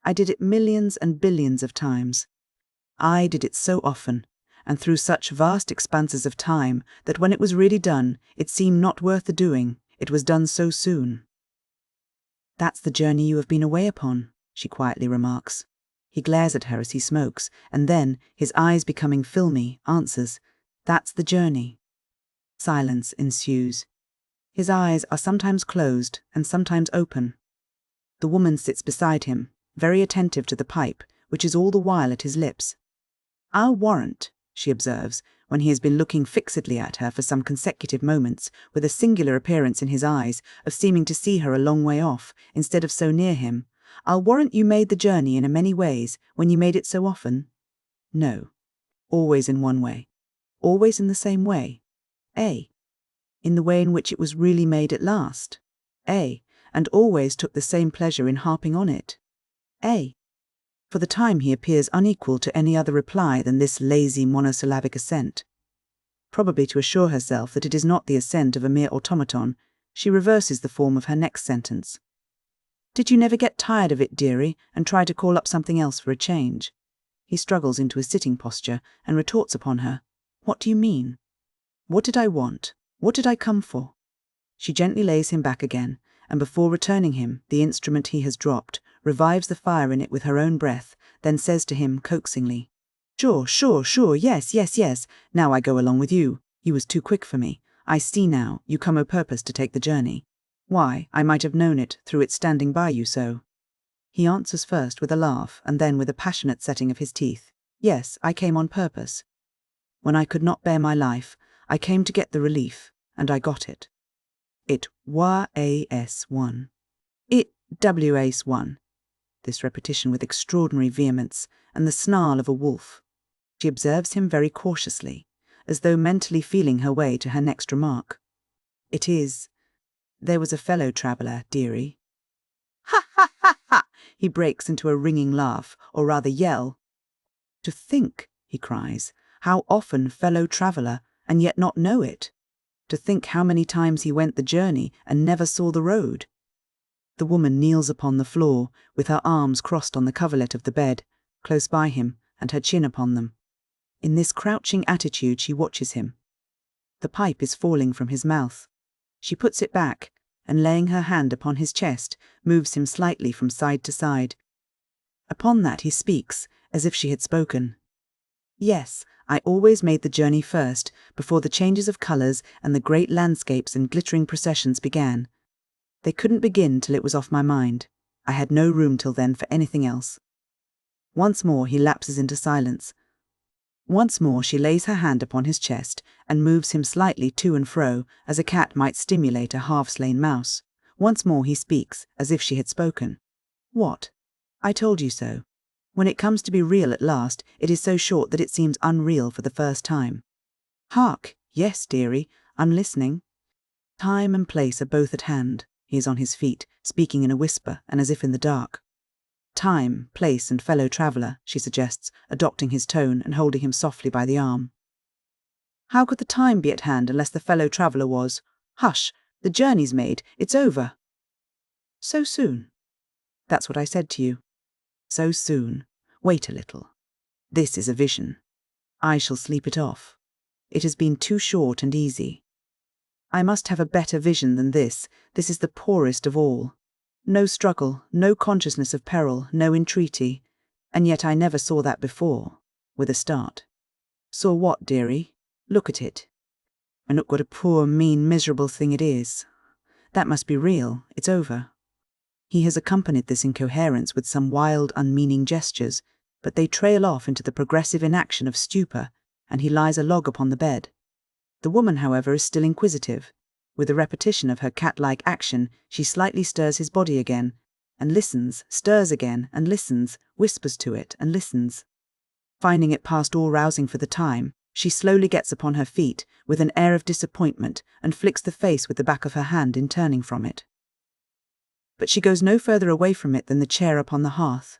Speaker 1: I did it millions and billions of times. I did it so often, and through such vast expanses of time, that when it was really done, it seemed not worth the doing. It was done so soon." "That's the journey you have been away upon," she quietly remarks. He glares at her as he smokes, and then, his eyes becoming filmy, answers, "That's the journey." Silence ensues. His eyes are sometimes closed and sometimes open. The woman sits beside him, very attentive to the pipe, which is all the while at his lips. "I'll warrant," she observes, when he has been looking fixedly at her for some consecutive moments, with a singular appearance in his eyes of seeming to see her a long way off, instead of so near him, "I'll warrant you made the journey in a many ways, when you made it so often." "No. Always in one way. Always in the same way. A. In the way in which it was really made at last. A. And always took the same pleasure in harping on it. A." For the time he appears unequal to any other reply than this lazy monosyllabic assent. Probably to assure herself that it is not the assent of a mere automaton, she reverses the form of her next sentence. Did you never get tired of it, dearie, and try to call up something else for a change? He struggles into a sitting posture and retorts upon her. What do you mean? What did I want? What did I come for? She gently lays him back again, and before returning him the instrument he has dropped, revives the fire in it with her own breath, then says to him coaxingly, Sure, yes. Now I go along with you. You was too quick for me. I see now, you come o' purpose to take the journey. Why, I might have known it, through its standing by you so. He answers first with a laugh, and then with a passionate setting of his teeth. Yes, I came on purpose. When I could not bear my life, I came to get the relief, and I got it. It was-one. It was-one. This repetition with extraordinary vehemence, and the snarl of a wolf. She observes him very cautiously, as though mentally feeling her way to her next remark. It is. There was a fellow traveller, dearie. Ha! He breaks into a ringing laugh, or rather yell. To think, he cries, how often fellow traveller, and yet not know it. To think how many times he went the journey and never saw the road. The woman kneels upon the floor, with her arms crossed on the coverlet of the bed, close by him, and her chin upon them. In this crouching attitude she watches him. The pipe is falling from his mouth. She puts it back, and laying her hand upon his chest, moves him slightly from side to side. Upon that he speaks, as if she had spoken. Yes, I always made the journey first, before the changes of colours and the great landscapes and glittering processions began. They couldn't begin till it was off my mind. I had no room till then for anything else. Once more he lapses into silence. Once more she lays her hand upon his chest and moves him slightly to and fro, as a cat might stimulate a half-slain mouse. Once more he speaks, as if she had spoken. What? I told you so. When it comes to be real at last, it is so short that it seems unreal for the first time. Hark! Yes, dearie, I'm listening. Time and place are both at hand. He is on his feet, speaking in a whisper and as if in the dark. Time, place, and fellow traveller, she suggests, adopting his tone and holding him softly by the arm. How could the time be at hand unless the fellow traveller was? Hush, the journey's made, it's over. So soon? That's what I said to you. So soon. Wait a little. This is a vision. I shall sleep it off. It has been too short and easy. I must have a better vision than this. This is the poorest of all. No struggle, no consciousness of peril, no entreaty. And yet I never saw that before. With a start. Saw what, dearie? Look at it. And look what a poor, mean, miserable thing it is. That must be real. It's over. He has accompanied this incoherence with some wild, unmeaning gestures, but they trail off into the progressive inaction of stupor, and he lies a log upon the bed. The woman, however, is still inquisitive. With a repetition of her cat-like action, she slightly stirs his body again, and listens, stirs again, and listens, whispers to it, and listens. Finding it past all rousing for the time, she slowly gets upon her feet, with an air of disappointment, and flicks the face with the back of her hand in turning from it. But she goes no further away from it than the chair upon the hearth.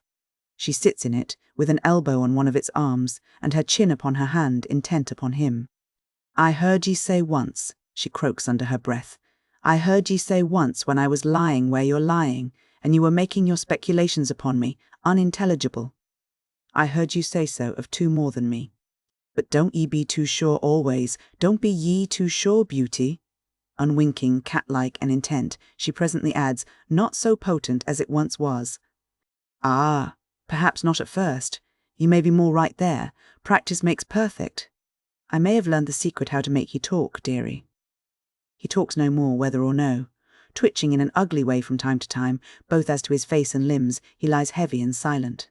Speaker 1: She sits in it, with an elbow on one of its arms, and her chin upon her hand, intent upon him. I heard ye say once, she croaks under her breath, I heard ye say once when I was lying where you're lying, and you were making your speculations upon me, unintelligible. I heard you say so of two more than me. But don't ye be too sure always, don't be ye too sure, beauty. Unwinking, cat-like and intent, she presently adds, not so potent as it once was. Ah, perhaps not at first. You may be more right there. Practice makes perfect. I may have learned the secret how to make ye talk, dearie. He talks no more, whether or no. Twitching in an ugly way from time to time, both as to his face and limbs, he lies heavy and silent.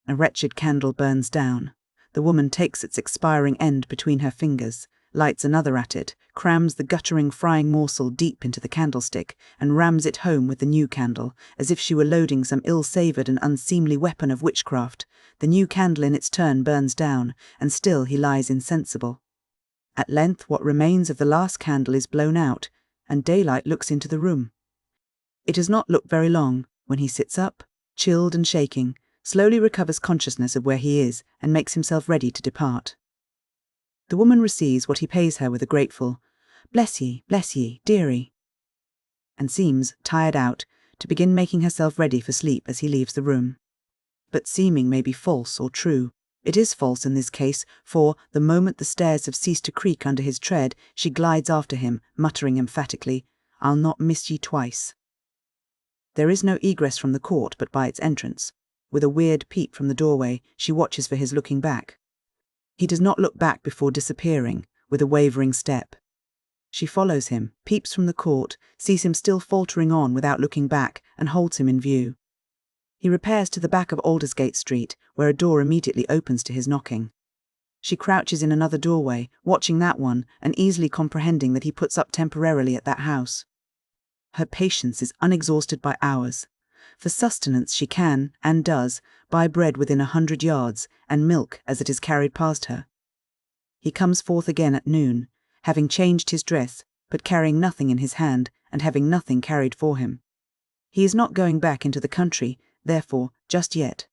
Speaker 1: A wretched candle burns down. The woman takes its expiring end between her fingers, lights another at it, crams the guttering frying morsel deep into the candlestick, and rams it home with the new candle, as if she were loading some ill-savoured and unseemly weapon of witchcraft. The new candle in its turn burns down, and still he lies insensible. At length what remains of the last candle is blown out, and daylight looks into the room. It does not look very long, when he sits up, chilled and shaking, slowly recovers consciousness of where he is, and makes himself ready to depart. The woman receives what he pays her with a grateful, bless ye, dearie, and seems, tired out, to begin making herself ready for sleep as he leaves the room. But seeming may be false or true. It is false in this case, for, the moment the stairs have ceased to creak under his tread, she glides after him, muttering emphatically, "I'll not miss ye twice." There is no egress from the court but by its entrance. With a weird peep from the doorway, she watches for his looking back. He does not look back before disappearing, with a wavering step. She follows him, peeps from the court, sees him still faltering on without looking back, and holds him in view. He repairs to the back of Aldersgate Street, where a door immediately opens to his knocking. She crouches in another doorway, watching that one, and easily comprehending that he puts up temporarily at that house. Her patience is unexhausted by hours. For sustenance she can, and does, buy bread within 100 yards, and milk as it is carried past her. He comes forth again at noon, having changed his dress, but carrying nothing in his hand, and having nothing carried for him. He is not going back into the country, therefore, just yet.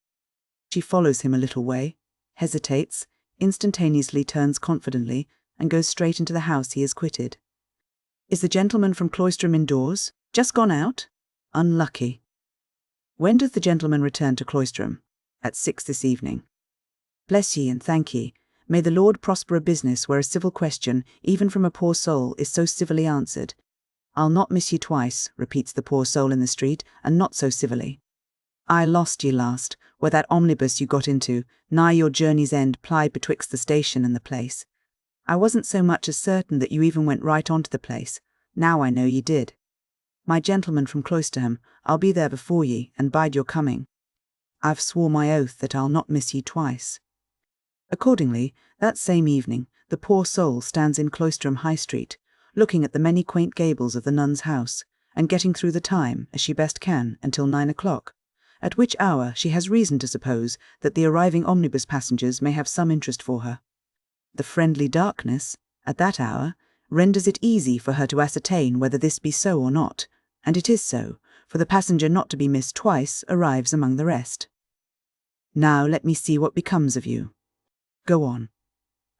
Speaker 1: She follows him a little way, hesitates, instantaneously turns confidently, and goes straight into the house he has quitted. Is the gentleman from Cloisterham indoors? Just gone out? Unlucky. When doth the gentleman return to Cloisterham? At 6 this evening. Bless ye and thank ye. May the Lord prosper a business where a civil question, even from a poor soul, is so civilly answered. I'll not miss ye twice, repeats the poor soul in the street, and not so civilly. I lost ye last, where that omnibus you got into, nigh your journey's end, plied betwixt the station and the place. I wasn't so much as certain that you even went right on to the place. Now I know ye did. My gentleman from Cloisterham, I'll be there before ye, and bide your coming. I've swore my oath that I'll not miss ye twice. Accordingly, that same evening, the poor soul stands in Cloisterham High Street, looking at the many quaint gables of the nun's house, and getting through the time, as she best can, until 9 o'clock, at which hour she has reason to suppose that the arriving omnibus passengers may have some interest for her. The friendly darkness, at that hour, renders it easy for her to ascertain whether this be so or not, and it is so, for the passenger not to be missed twice arrives among the rest. Now let me see what becomes of you. Go on.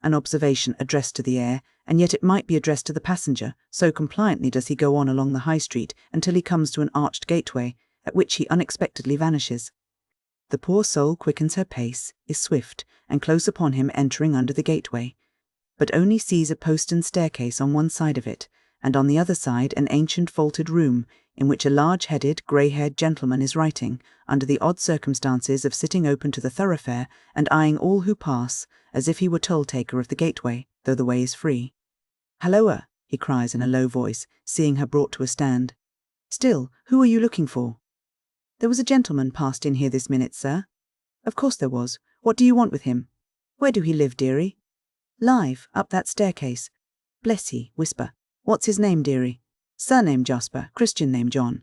Speaker 1: An observation addressed to the air, and yet it might be addressed to the passenger, so compliantly does he go on along the High Street until he comes to an arched gateway, at which he unexpectedly vanishes. The poor soul quickens her pace, is swift, and close upon him entering under the gateway, but only sees a postern staircase on one side of it, and on the other side an ancient vaulted room, in which a large-headed, grey-haired gentleman is writing, under the odd circumstances of sitting open to the thoroughfare and eyeing all who pass, as if he were toll-taker of the gateway, though the way is free. "Halloa!" he cries in a low voice, seeing her brought to a stand. "Still, who are you looking for?" "There was a gentleman passed in here this minute, sir." "Of course there was. What do you want with him?" "Where do he live, dearie?" "Live, up that staircase." "Bless ye, whisper. What's his name, dearie?" "Surname Jasper, Christian name John."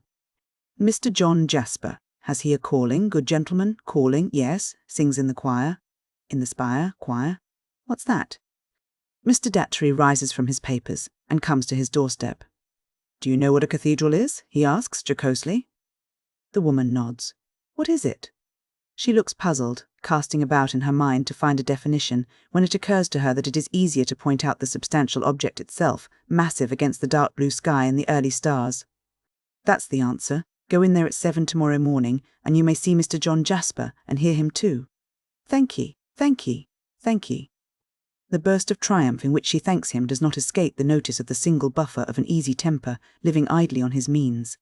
Speaker 1: "Mr. John Jasper. Has he a calling, good gentleman? Calling, yes," sings in the choir. In the spire, choir. What's that? Mr. Datchery rises from his papers and comes to his doorstep. "Do you know what a cathedral is?" he asks jocosely. The woman nods. "What is it?" She looks puzzled, casting about in her mind to find a definition, when it occurs to her that it is easier to point out the substantial object itself, massive against the dark blue sky and the early stars. "That's the answer. Go in there at 7 tomorrow morning, and you may see Mr. John Jasper, and hear him too." "Thank ye, thank ye, thank ye." The burst of triumph in which she thanks him does not escape the notice of the single buffer of an easy temper, living idly on his means.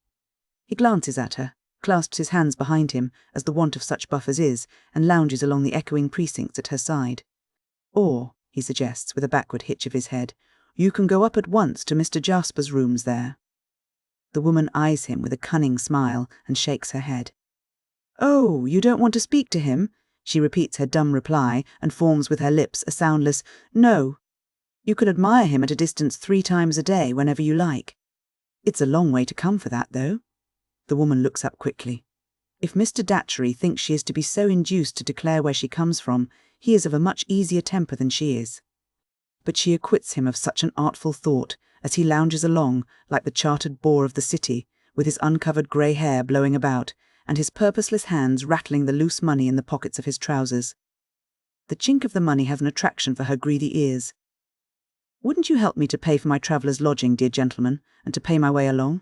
Speaker 1: He glances at her, clasps his hands behind him, as the wont of such buffers is, and lounges along the echoing precincts at her side. "Or," he suggests with a backward hitch of his head, "you can go up at once to Mr. Jasper's rooms there." The woman eyes him with a cunning smile and shakes her head. "Oh, you don't want to speak to him?" She repeats her dumb reply and forms with her lips a soundless "no." "You could admire him at a distance 3 times a day, whenever you like." "It's a long way to come for that, though." The woman looks up quickly. If Mr. Datchery thinks she is to be so induced to declare where she comes from, he is of a much easier temper than she is. But she acquits him of such an artful thought, as he lounges along, like the chartered boor of the city, with his uncovered grey hair blowing about, and his purposeless hands rattling the loose money in the pockets of his trousers. The chink of the money has an attraction for her greedy ears. "Wouldn't you help me to pay for my traveller's lodging, dear gentleman, and to pay my way along?"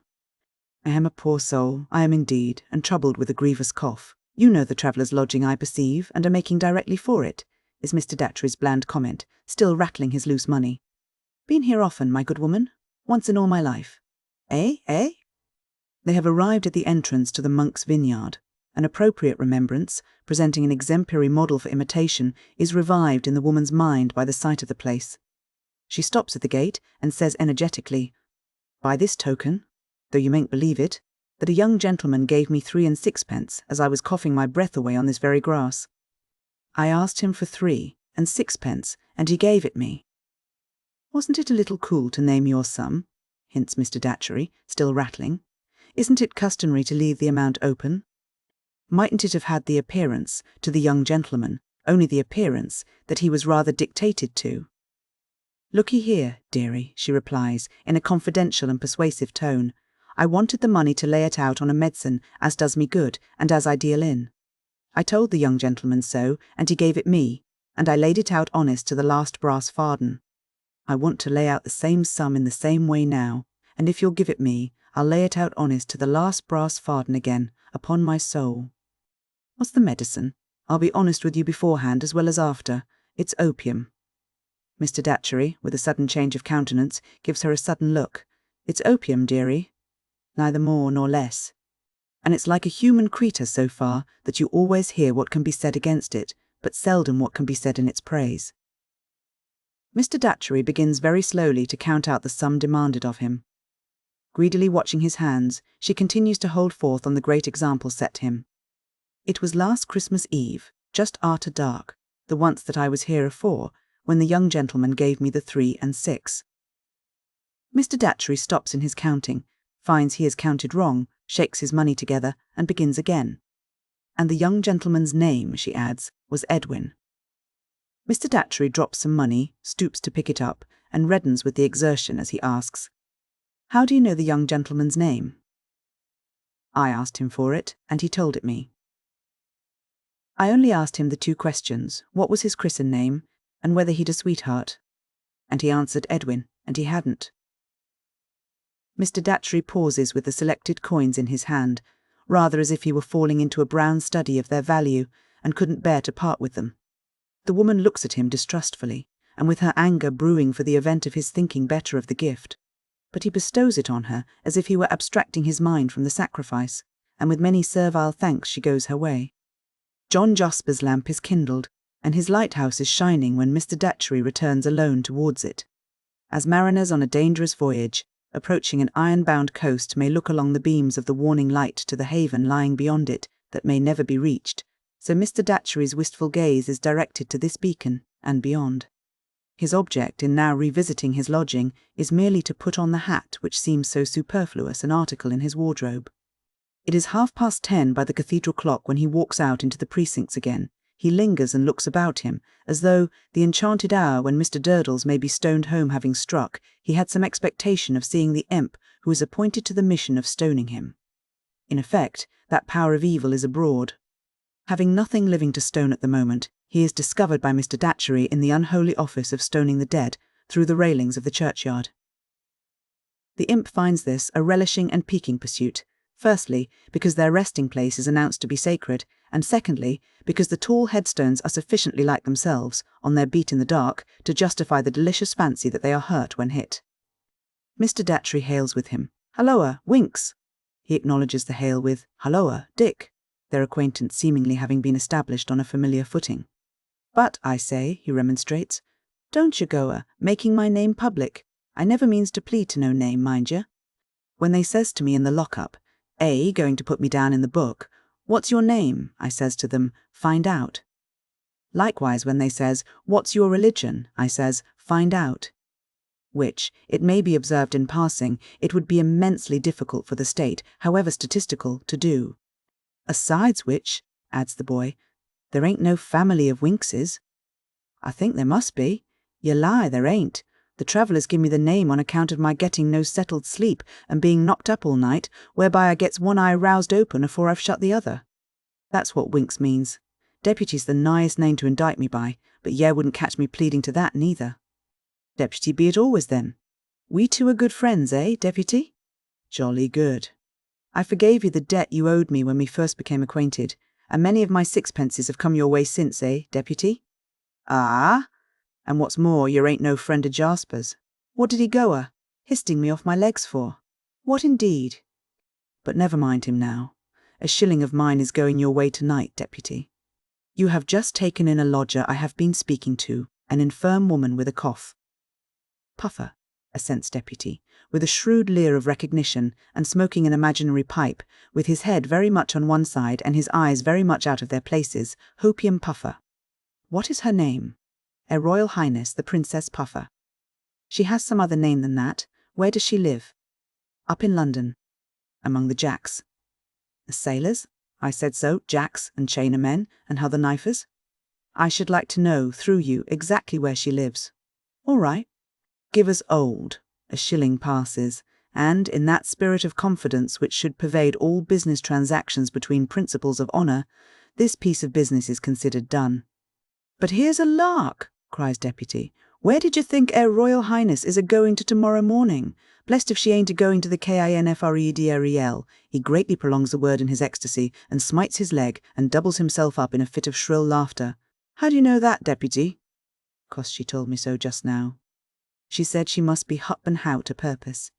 Speaker 1: I am a poor soul, I am indeed, and troubled with a grievous cough. You know the traveller's lodging, I perceive, and are making directly for it, is Mr. Datchery's bland comment, still rattling his loose money. Been here often, my good woman? Once in all my life. Eh? They have arrived at the entrance to the monk's vineyard. An appropriate remembrance, presenting an exemplary model for imitation, is revived in the woman's mind by the sight of the place. She stops at the gate and says energetically, "By this token, though you mayn't believe it, that a young gentleman gave me 3 and 6pence as I was coughing my breath away on this very grass. I asked him for 3 and 6pence, and he gave it me." "Wasn't it a little cool to name your sum?" hints Mr. Datchery, still rattling. "Isn't it customary to leave the amount open? Mightn't it have had the appearance, to the young gentleman, only the appearance, that he was rather dictated to?" "Looky here, dearie," she replies, in a confidential and persuasive tone. "I wanted the money to lay it out on a medicine as does me good, and as I deal in. I told the young gentleman so, and he gave it me, and I laid it out honest to the last brass farden. I want to lay out the same sum in the same way now, and if you'll give it me, I'll lay it out honest to the last brass farden again, upon my soul. What's the medicine? I'll be honest with you beforehand as well as after. It's opium." Mr. Datchery, with a sudden change of countenance, gives her a sudden look. "It's opium, dearie. Neither more nor less. And it's like a human creature so far that you always hear what can be said against it, but seldom what can be said in its praise." Mr. Datchery begins very slowly to count out the sum demanded of him. Greedily watching his hands, she continues to hold forth on the great example set him. "It was last Christmas Eve, just arter dark, the once that I was here afore, when the young gentleman gave me the 3 and 6. Mr. Datchery stops in his counting, finds he has counted wrong, shakes his money together, and begins again. "And the young gentleman's name," she adds, "was Edwin." Mr. Datchery drops some money, stoops to pick it up, and reddens with the exertion as he asks, "How do you know the young gentleman's name?" "I asked him for it, and he told it me." "I only asked him the 2 questions, what was his christened name, and whether he'd a sweetheart. And he answered Edwin, and he hadn't." Mr. Datchery pauses with the selected coins in his hand, rather as if he were falling into a brown study of their value, and couldn't bear to part with them. The woman looks at him distrustfully, and with her anger brewing for the event of his thinking better of the gift. But he bestows it on her as if he were abstracting his mind from the sacrifice, and with many servile thanks she goes her way. John Jasper's lamp is kindled, and his lighthouse is shining when Mr. Datchery returns alone towards it. As mariners on a dangerous voyage, approaching an iron-bound coast, may look along the beams of the warning light to the haven lying beyond it that may never be reached, so Mr. Datchery's wistful gaze is directed to this beacon and beyond. His object in now revisiting his lodging is merely to put on the hat which seems so superfluous an article in his wardrobe. It is 10:30 by the cathedral clock when he walks out into the precincts again. He lingers and looks about him, as though, the enchanted hour when Mr. Durdles may be stoned home having struck, he had some expectation of seeing the imp who is appointed to the mission of stoning him. In effect, that power of evil is abroad. Having nothing living to stone at the moment, he is discovered by Mr. Datchery in the unholy office of stoning the dead through the railings of the churchyard. The imp finds this a relishing and piquing pursuit, firstly, because their resting place is announced to be sacred, and secondly, because the tall headstones are sufficiently like themselves, on their beat in the dark, to justify the delicious fancy that they are hurt when hit. Mr. Datchery hails with him, "Halloa, Winks!" He acknowledges the hail with, "Halloa, Dick," their acquaintance seemingly having been established on a familiar footing. "But, I say," he remonstrates, "don't you go making my name public. I never means to plead to no name, mind you. When they says to me in the lock-up, going to put me down in the book, 'What's your name?' I says to them, 'Find out.' Likewise when they says, 'What's your religion?' I says, 'Find out.' Which, it may be observed in passing, it would be immensely difficult for the state, however statistical, to do. Asides which," adds the boy, "there ain't no family of Winkses." "I think there must be." "You lie, there ain't. The travellers give me the name on account of my getting no settled sleep and being knocked up all night, whereby I gets one eye roused open afore I've shut the other. That's what Winks means. Deputy's the nighest name to indict me by, but ye wouldn't catch me pleading to that neither." "Deputy be it always then. We two are good friends, Deputy?" "Jolly good." I forgave you the debt you owed me when we first became acquainted, and many of my sixpences have come your way since, Deputy? Ah? And what's more, you ain't no friend of Jasper's. What did he go histing me off my legs for? What indeed? But never mind him now. A shilling of mine is going your way tonight, Deputy. You have just taken in a lodger I have been speaking to, an infirm woman with a cough. Puffer, assents Deputy, with a shrewd leer of recognition, and smoking an imaginary pipe, with his head very much on one side and his eyes very much out of their places, Hopium Puffer. What is her name? Her Royal Highness the Princess Puffer. She has some other name than that. Where does she live? Up in London. Among the Jacks. The sailors? I said so, Jacks and Chinamen and other knifers. I should like to know, through you, exactly where she lives. All right. Give us old. A shilling passes, and in that spirit of confidence which should pervade all business transactions between principles of honour, this piece of business is considered done. But here's a lark, cries Deputy. Where did you think Her Royal Highness is a-going to tomorrow morning? Blest if she ain't a-going to the Kinfredrel. He greatly prolongs the word in his ecstasy, and smites his leg, and doubles himself up in a fit of shrill laughter. How do you know that, Deputy? 'Cause she told me so just now. She said she must be hup and hout a purpose.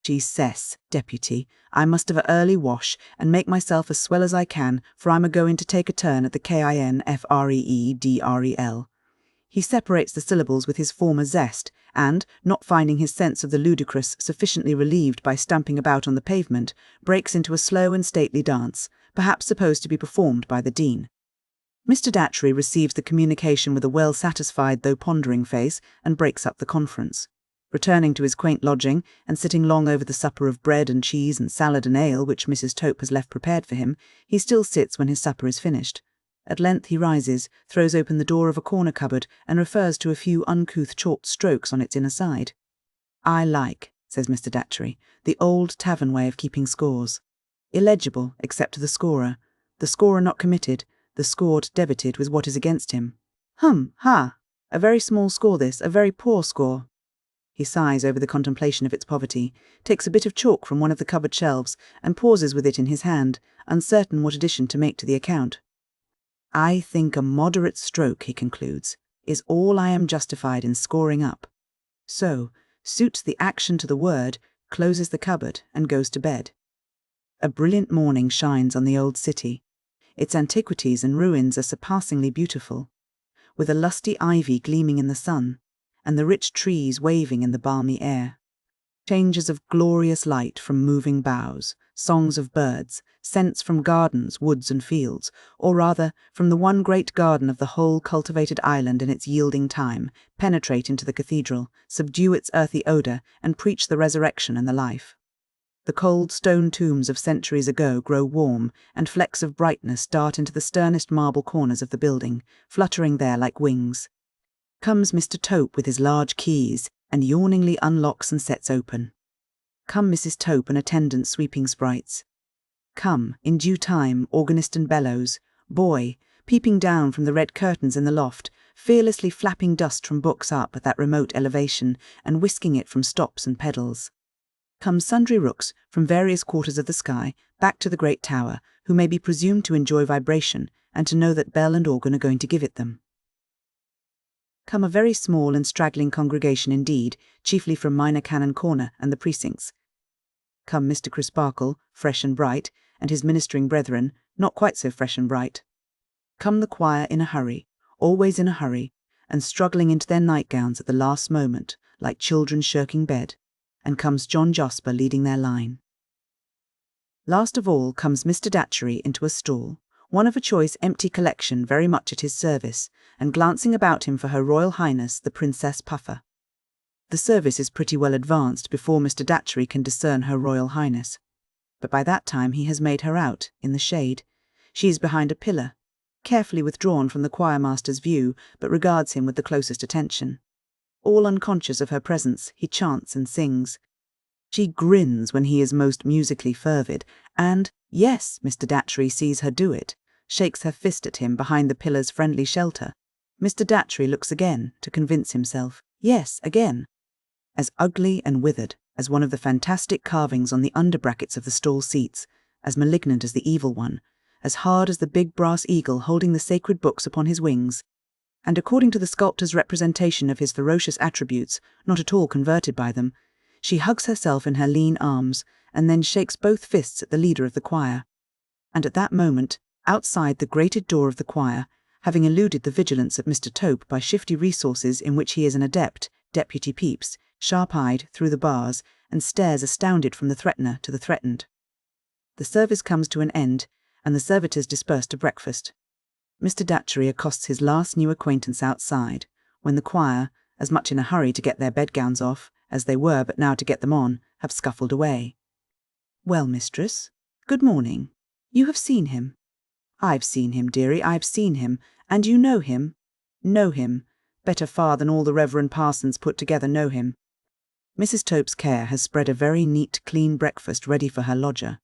Speaker 1: She says, Deputy, I must have a early wash, and make myself as swell as I can, for I'm a-going to take a turn at the Kinfredrel. He separates the syllables with his former zest, and, not finding his sense of the ludicrous sufficiently relieved by stamping about on the pavement, breaks into a slow and stately dance, perhaps supposed to be performed by the Dean. Mr. Datchery receives the communication with a well-satisfied though pondering face, and breaks up the conference. Returning to his quaint lodging, and sitting long over the supper of bread and cheese and salad and ale which Mrs. Tope has left prepared for him, he still sits when his supper is finished. At length he rises, throws open the door of a corner cupboard, and refers to a few uncouth chalked strokes on its inner side. I like, says Mr. Datchery, the old tavern way of keeping scores. Illegible, except to the scorer not committed, the scored debited with what is against him. Ha! A very small score this, a very poor score. He sighs over the contemplation of its poverty, takes a bit of chalk from one of the cupboard shelves, and pauses with it in his hand, uncertain what addition to make to the account. I think a moderate stroke, he concludes, is all I am justified in scoring up. So, suits the action to the word, closes the cupboard, and goes to bed. A brilliant morning shines on the old city. Its antiquities and ruins are surpassingly beautiful, with a lusty ivy gleaming in the sun, and the rich trees waving in the balmy air. Changes of glorious light from moving boughs, songs of birds, scents from gardens, woods and fields, or rather from the one great garden of the whole cultivated island in its yielding time, penetrate into the cathedral, subdue its earthy odour, and preach the resurrection and the life. The cold stone tombs of centuries ago grow warm, and flecks of brightness dart into the sternest marble corners of the building, fluttering there like wings. Comes Mr. Tope with his large keys, and yawningly unlocks and sets open. Come Mrs. Tope and attendant sweeping sprites. Come, in due time, organist and bellows, boy, peeping down from the red curtains in the loft, fearlessly flapping dust from books up at that remote elevation, and whisking it from stops and pedals. Come sundry rooks from various quarters of the sky back to the great tower, who may be presumed to enjoy vibration, and to know that bell and organ are going to give it them. Come a very small and straggling congregation indeed, chiefly from Minor Canon Corner and the precincts. Come Mr. Crisparkle, fresh and bright, and his ministering brethren, not quite so fresh and bright. Come the choir in a hurry, always in a hurry, and struggling into their nightgowns at the last moment, like children shirking bed, and comes John Jasper leading their line. Last of all comes Mr. Datchery into a stall, one of a choice empty collection very much at his service, and glancing about him for Her Royal Highness the Princess Puffer. The service is pretty well advanced before Mr. Datchery can discern Her Royal Highness, but by that time he has made her out, in the shade. She is behind a pillar, carefully withdrawn from the choirmaster's view, but regards him with the closest attention. All unconscious of her presence, he chants and sings. She grins when he is most musically fervid, and, yes, Mr. Datchery sees her do it, shakes her fist at him behind the pillar's friendly shelter. Mr. Datchery looks again, to convince himself. Yes, again. As ugly and withered, as one of the fantastic carvings on the under-brackets of the stall seats, as malignant as the evil one, as hard as the big brass eagle holding the sacred books upon his wings, and according to the sculptor's representation of his ferocious attributes, not at all converted by them, she hugs herself in her lean arms, and then shakes both fists at the leader of the choir. And at that moment, outside the grated door of the choir, having eluded the vigilance of Mr. Tope by shifty resources in which he is an adept, Deputy peeps, sharp-eyed, through the bars, and stares astounded from the threatener to the threatened. The service comes to an end, and the servitors disperse to breakfast. Mr. Datchery accosts his last new acquaintance outside, when the choir, as much in a hurry to get their bedgowns off, as they were but now to get them on, have scuffled away. "Well, mistress, good morning. You have seen him?" "I've seen him, dearie, I've seen him. And you know him?" "Know him. Better far than all the reverend parsons put together know him." Mrs. Tope's care has spread a very neat, clean breakfast ready for her lodger.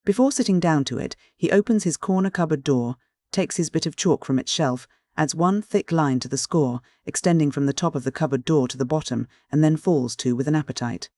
Speaker 1: Before sitting down to it, he opens his corner cupboard door, takes his bit of chalk from its shelf, adds one thick line to the score, extending from the top of the cupboard door to the bottom, and then falls to with an appetite.